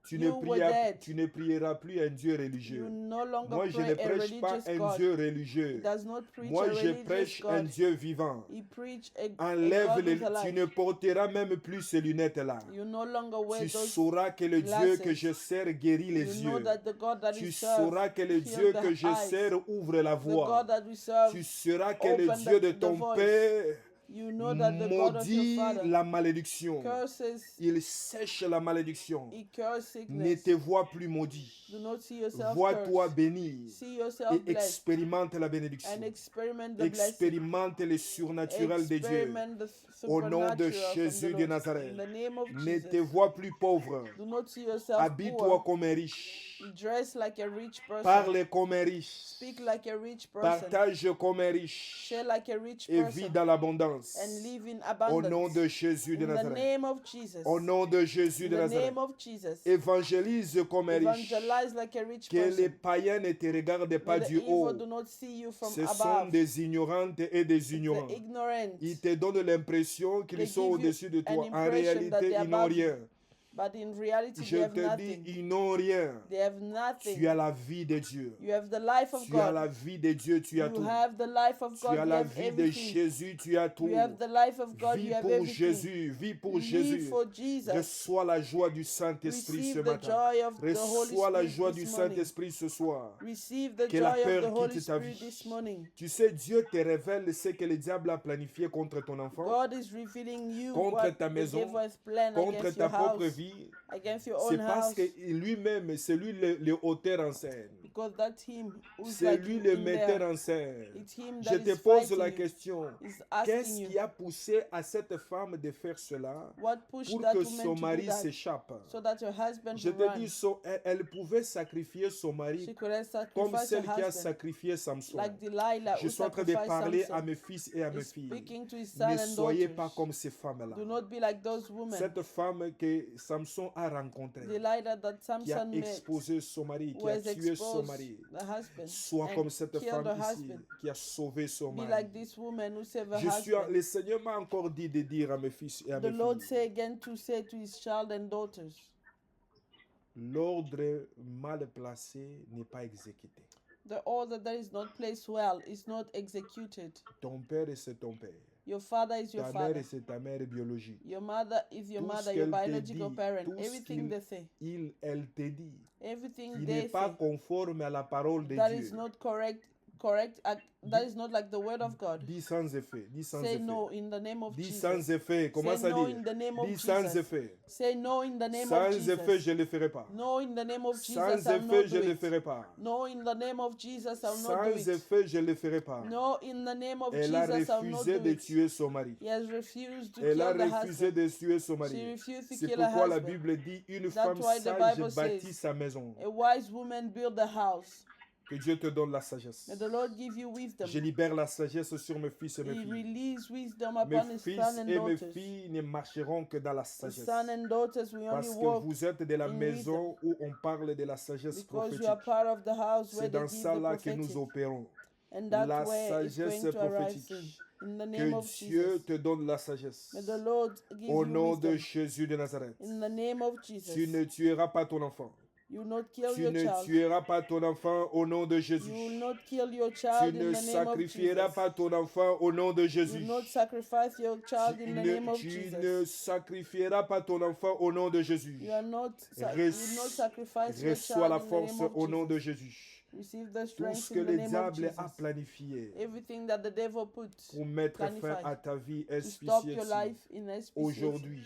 tu You were dead. tu ne prieras plus un Dieu religieux. You no longer Moi, je pray ne a prêche pas religious un God. Dieu religieux. He does not preach Moi, a je religious prêche un God. Dieu vivant. He preach a Enlève God les, who's alive. tu ne porteras même plus ces lunettes-là. You no longer wear Tu those sauras que le Dieu glasses. que je sers guérit les You know yeux. that the God that Tu we serve sauras que le heals Dieu the que je eyes. sers ouvre la The voie. God that we serve, Tu sauras que le open Dieu de the ton voice. Père you know that the God of your maudit Father la malédiction. curses, Il sèche la malédiction. he curses Ne sickness. te vois plus maudit. Do not see yourself Vois-toi cursed. béni See yourself et blessed expérimente la bénédiction. and experiment the blessing. Expérimente le surnaturel de Dieu. Experiment the Au nom de supernatural from the Jésus de Lord. Nazareth. In the name of Ne te Jesus. vois plus pauvre. Do not see yourself Habille-toi poor. comme un riche. Dress like a rich person. Parle comme un riche. Speak like a rich person. Partage comme un riche. Share like a rich Et person. vis dans l'abondance. And live in Au abundance. nom de Jésus de In the Nazareth. name of Jesus. Au nom de Jésus In de the Nazareth. name of Jesus. Évangélise comme un riche. Evangelize like a rich Que les person. païens ne te regardent pas May the du haut. evil do not see you from Ce sont above. des ignorantes et des The ignorants. ignorant. Ils te donnent l'impression qu'ils They sont give you au-dessus de toi. an En impression that réalité, they are ils n'ont above you. rien. But in reality, Je they have te dis, nothing. ils n'ont rien. They have nothing. Tu as la vie de Dieu. You have the life of Tu as God. la vie de Dieu, tu as You tout. have the life of Tu God. as You la have vie de everything. Jésus, tu as tout. You have the life of God. Vis You have pour everything. Jésus, vis pour Live Jésus. for Jesus. Reçois la joie du Saint-Esprit ce Receive the matin. joy of the Holy Reçois la Spirit joie du this morning. Saint-Esprit ce soir. Receive the Que la joy of the peur Holy quitte ta Spirit vie. this morning. Tu sais, Dieu te révèle ce que le diable a planifié contre ton enfant, God is revealing you contre what ta the maison, devil has planned contre against ta your propre house, vie. against your C'est own parce house, que lui-même, c'est lui le auteur en scène. because that's him who's C'est like lui in le metteur there. en scène. It's him Je that te is pose fighting la you. question. He's asking Qu'est-ce you, qui a poussé à cette femme de faire cela what pushed pour that que woman son to mari do that, s'échappe? so that your husband Je will te run. dis, elle pouvait sacrifier son mari She could have comme sacrificed celle her qui a husband, sacrifié Samson. like Delilah Je who suis en train de sacrificed parler à Samson. mes fils et à mes He's filles. speaking to his son Ne and soyez pas daughters. comme ces femmes-là. Do not be like those women. Cette femme que Samson a rencontrée, Delilah that qui a Samson met, exposé son mari, who qui a has tué son exposed mari, the husband sois and comme cette killed femme her ici husband. qui a sauvé son Be mari. like this woman who saved her husband. Le Seigneur m'a encore dit de dire à mes fils et à The mes Lord filles, say again to say to his child and daughters, l'ordre mal placé n'est pas exécuté. the order that is not placed well is not executed. Ton père c'est ton père. Your father is your Ta mère father. c'est ta mère biologique. Your mother is your Tout ce mother, your qu'elle te biological dit, parent. tout ce Everything they say, elle te dit, everything qui they n'est pas say conforme à la parole de that Dieu. is not correct, that is not like the word of God. Dis sans effet, dis sans Say effet. no in the name of Dis Jesus. sans effet, comment Say ça no dit? in the name of Dis sans Jesus. effet. Say no in the name of Sans Jesus. effet, je ne le ferai pas. No in the name of Jesus, Sans I'll effet, not je do ne le it. ferai pas. No in the name of Jesus, I'll not do Sans it. effet, je ne le ferai pas. No in the name of Elle a Jesus, I'll not refusé do de it. tuer son mari. He has refused to Elle a kill the refusé husband. de tuer son She mari. refused to C'est kill her pourquoi la husband. Bible dit une That's femme why the sage Bible bâtit says, sa maison. a wise woman built a house. Que Dieu te donne la sagesse. May the Lord give you wisdom. Je libère la sagesse sur mes fils et mes He filles. released wisdom Mes upon his fils son and et mes daughters. filles ne marcheront que dans la His sagesse. son and daughters will only Parce que walk vous êtes de la in maison où on parle de la sagesse because you prophétique. are part of the house where C'est they dans give ça the là que nous prophetic. opérons. And that's La where it's sagesse going to arise prophétique. in the name of Que Dieu Jesus. te donne la sagesse. May the Lord give Au you nom de wisdom. Jésus de Nazareth. In the name of Tu Jesus. ne tueras pas ton enfant. You will not kill Tu your ne child. tueras pas ton enfant au nom de You Jésus. will not kill your Tu child ne in the name of sacrifieras Jesus. pas ton enfant au nom de You Jésus. will not sacrifice your child in the name of Tu Jesus. ne sacrifieras pas ton enfant au nom de Jésus. You will not sacrifice your Reçois la child in the force name of au nom de Jesus. Jésus. Receive the Tout strength ce que in the le name of diable a Jesus. planifié Everything that the devil put pour mettre fin planified à ta vie to stop your SPCFC. life in SPCFC. Aujourd'hui,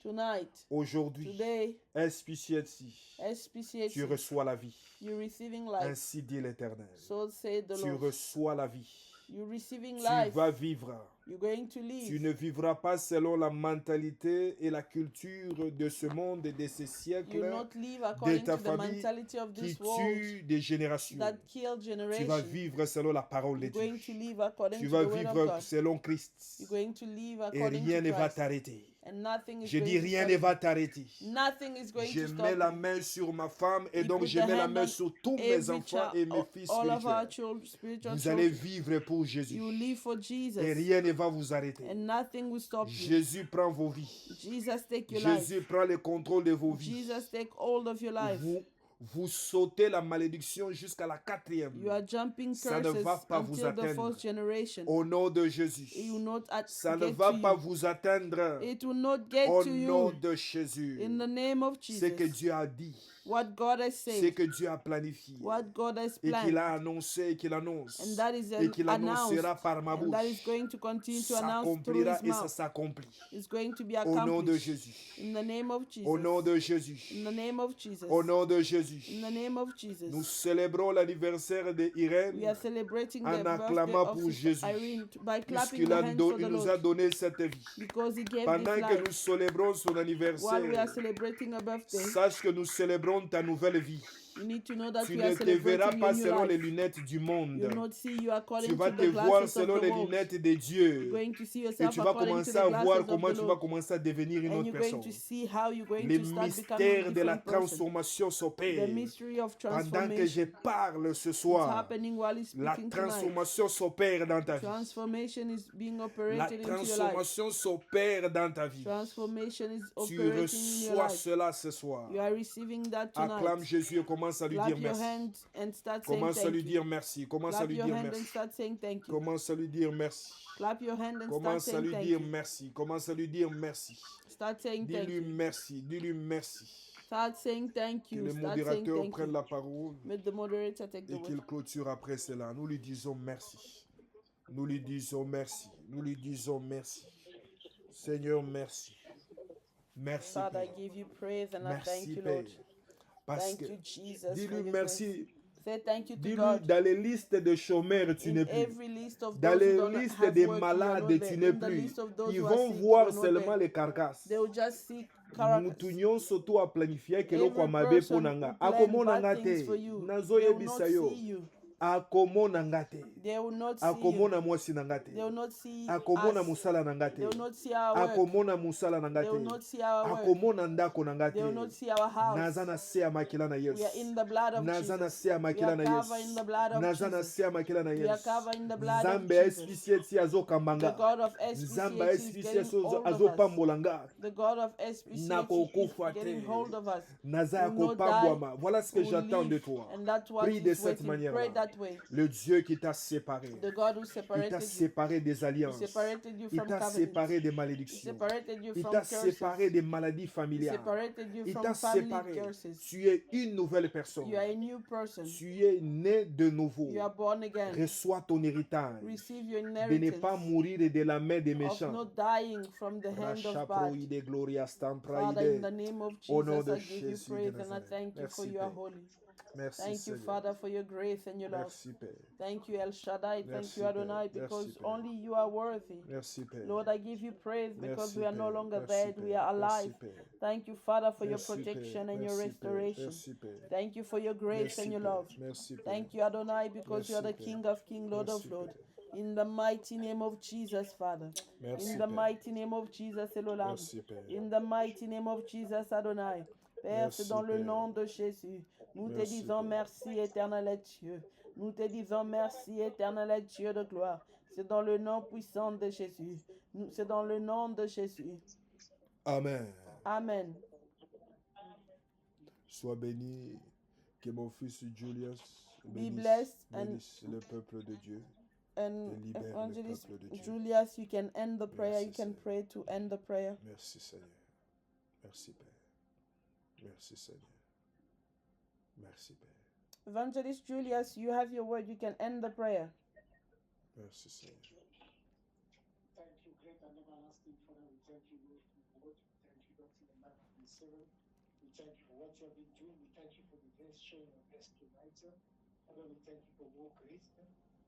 Tonight, aujourd'hui, today, SPCFC, tu SPCFC, reçois la vie. you're receiving life. Ainsi dit l'Éternel. So said the Tu Lord. reçois la vie. You're receiving Tu life. vas vivre. You're going to Tu live. ne vivras pas selon la mentalité et la culture de ce monde et de ces You siècles will not live according ta to the famille mentality of qui this world tuent des générations. that kill Tu vas generation. vivre selon la parole de You're going to Dieu. live according Tu to vas the word of vivre God. selon Christ. You're going to live Et according rien to ne va Christ. t'arrêter. And nothing is Je going dis to rien stop ne you. va t'arrêter. Nothing is going Je to mets stop la you. main sur ma femme et We donc put je the mets la hand main on sur tous mes every enfants child, et mes fils all of our spirituels. spiritual Vous allez children. vivre pour Jésus. You live for Jesus. Et rien ne va vous arrêter. And nothing will stop you. Jésus prend vos vies. Jesus take your life. Jésus prend le contrôle de vos vies. Jesus take hold of your life. Vous sautez la malédiction jusqu'à la 4e. You are jumping Ça ne curses va pas vous until the atteindre. fourth generation. Au nom de Jésus. It will not Ça ne get va to pas you. vous atteindre. It will not get Au to nom you. de Jésus. In the name of Ce que Jesus. Dieu a dit. What God has Ce said. que Dieu a planifié. What God has Et qu'il planned. a annoncé et qu'il annonce. And that is Et qu'il announced. annoncera par ma And that is bouche. going to continue to announce through S'accomplira his et ça mouth. s'accomplit. It's going to be Au nom de accomplished. Jésus. In the name of Au nom Jesus. de Jésus. In the name of Jesus. Au nom de Jésus. In the name of Nous Jesus. célébrons l'anniversaire de We Irène are celebrating en the birthday acclamant of pour Sister Jésus. Irene by clapping puisqu'il the a hands don- for the il nous a Lord. donné cette vie. Because he gave Pendant this que life. nous célébrons son While we are anniversaire, celebrating a birthday, sache que nous célébrons ta nouvelle vie. You need to know that Tu we are ne te verras celebrating pas your new selon les life. lunettes du monde. You'll not see you Tu according vas to te the voir glasses of selon the les world. lunettes de You're Dieu. going to see Et yourself tu vas according to commencer the à glasses voir of comment the tu vas Lord. commencer à devenir une And autre you're going personne. to see how you're going Les to start becoming a mystères de la different person. transformation The s'opèrent. mystery of Pendant que je transformation. parle ce It's soir, happening while he's la speaking tonight. transformation s'opère dans ta vie. Transformation is being La operated into your life. transformation s'opère dans ta vie. Transformation is Tu operating in your reçois life. cela ce soir. You are receiving that Acclame tonight. Jésus et commence à lui Clap dire your merci. hand and start saying Commence à thank lui you. dire merci. Commence à Clap lui your dire hand and merci. start saying thank you. Commence à lui dire merci. Clap your hand and start Commence à saying lui thank dire you. merci. Commence à lui dire merci. Start saying thank Dis-lui you. merci. Dis-lui merci. Start saying thank Que you. le Start saying modérateur thank prenne you. la parole Let the moderator take the et word. qu'il clôture après cela. Nous lui disons merci. Nous lui disons merci. Nous lui disons merci. Seigneur, merci. Merci, Father, I Père. give you praise and I thank Merci, you, Père. Lord. Parce Thank que, you, Jesus, for dis-lui your merci. grace. Say thank you to Dis-lui, God. dans les listes de chômeurs, tu In n'es plus. every list of Dans those who les don't listes have des work, you are malades, not tu there. n'es In the plus. list of those Ils who are vont sick, you voir are not seulement there. les carcasses. They will just see caracas. Mutunyon soto a planifié que lo Every kwa mabe person po nanga. who plan Akomo bad nanga things te. for you, Nazo they will not yebisa yo. see you. Akomo nanga te. They will not see Akomo you. na mwasi nanga te. They will not see Akomo na us. musala nanga te. They will not see our work. Akomo na musala nanga They will te. not see our work. Akomo na ndako nanga They will te. not see our house. Naza na se ya makila na We are Yesu. in the blood of Naza na Jesus. se ya We makila are na covered in Yesu. the blood of Naza na Jesus. se ya makila na We are Yesu. covered in the blood of Nzambe Jesus. SPCT azo The kambanga. God of Nzamba SPCH is getting SPCT hold azo of us. pambolanga. The God of SPCH Nakokufa is getting te. hold of us. Naza We will not die. kopambwama. Voilà ce que We will j'attends de live. toi. And that's what Prie de he's cette waiting. Pray manière-là. that way. Le Dieu qui t'a séparé. The God who Il t'a separated you. séparé des He alliances. separated you Il from t'a covenants. séparé des He malédictions. separated you Il from t'a curses. séparé des maladies He familiales. separated you Il from t'a family séparé. curses. Tu es une nouvelle personne. You are a new person. Tu es né de nouveau. You are born again. Reçois ton héritage. Receive your De ne inheritance pas mourir de la main des of méchants. not dying from the hand of bad. Rachaproide gloria Father, in the name of Au nom Jesus, de I give you Jésus de praise and I Nazareth. thank you for Merci, you are Père. holy. Merci, Thank you, Seigneur. Father, for your grace and your love. Merci, Père. Thank you, El Shaddai. Thank Merci, you, Adonai, Père. because Merci, Père. only you are worthy. Merci, Père. Lord, I give you praise because Merci, we are no Père. longer Merci, dead, we Père. are alive. Merci, Père. Thank you, Father, for your Merci, protection Père. and your Merci, Père. restoration. Merci, Père. Thank you for your grace Merci, and your Père. love. Merci, Père. Thank you, Adonai, because you are the Merci, Père. King of Kings, Lord Merci, of Lords. Père. In the mighty name of Jesus, Father. Merci, In the Père. mighty name of Jesus, Elolam. Merci, Père. In the mighty name of Jesus, Adonai. Père, Merci, c'est dans le Père. nom de Jésus. Nous te Merci, disons Père. merci, éternel et Dieu. Nous te disons merci, éternel et Dieu de gloire. C'est dans le nom puissant de Jésus. C'est dans le nom de Jésus. Amen. Amen. Sois béni, que mon fils Julius Be blessed and bénisse le peuple de Dieu. And libère le Evangelist peuple de Dieu. Julius, you can end the prayer. Merci, You can Seigneur. pray to end the prayer. Merci, Seigneur. Merci, Père. Merci, Seigneur. Merci, Père. Evangelist Julius, you have your word. You can end the prayer. Merci, Seigneur. Thank you, great and everlasting Father. We thank you, Lord, for your word. We thank you, Lord, for the life of your servant. We thank you for what you have been doing. We thank you for the grace shown on us tonight. Father, we thank you for more grace.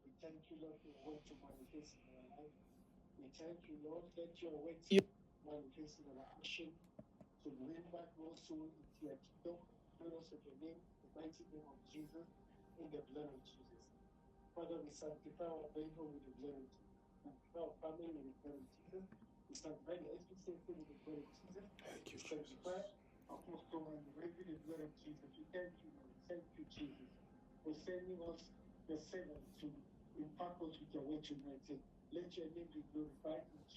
We thank you, Lord, for your word to manifest in our life. We thank you, Lord, let your word manifest in our action to bring back more souls into your kingdom. Glory us of your name, the mighty name of Jesus, in the blood of Jesus. Father, we sanctify our vehicle with the blood of Jesus. Sanctify our family with the blood of Jesus. We sanctify the SPCC with the blood of Jesus. Thank you, We sanctify Jesus. Apostle and the with the blood of Jesus. We thank you, Lord. Thank you, Jesus, for sending us the servant to impact us with your word tonight. Let your name be glorified in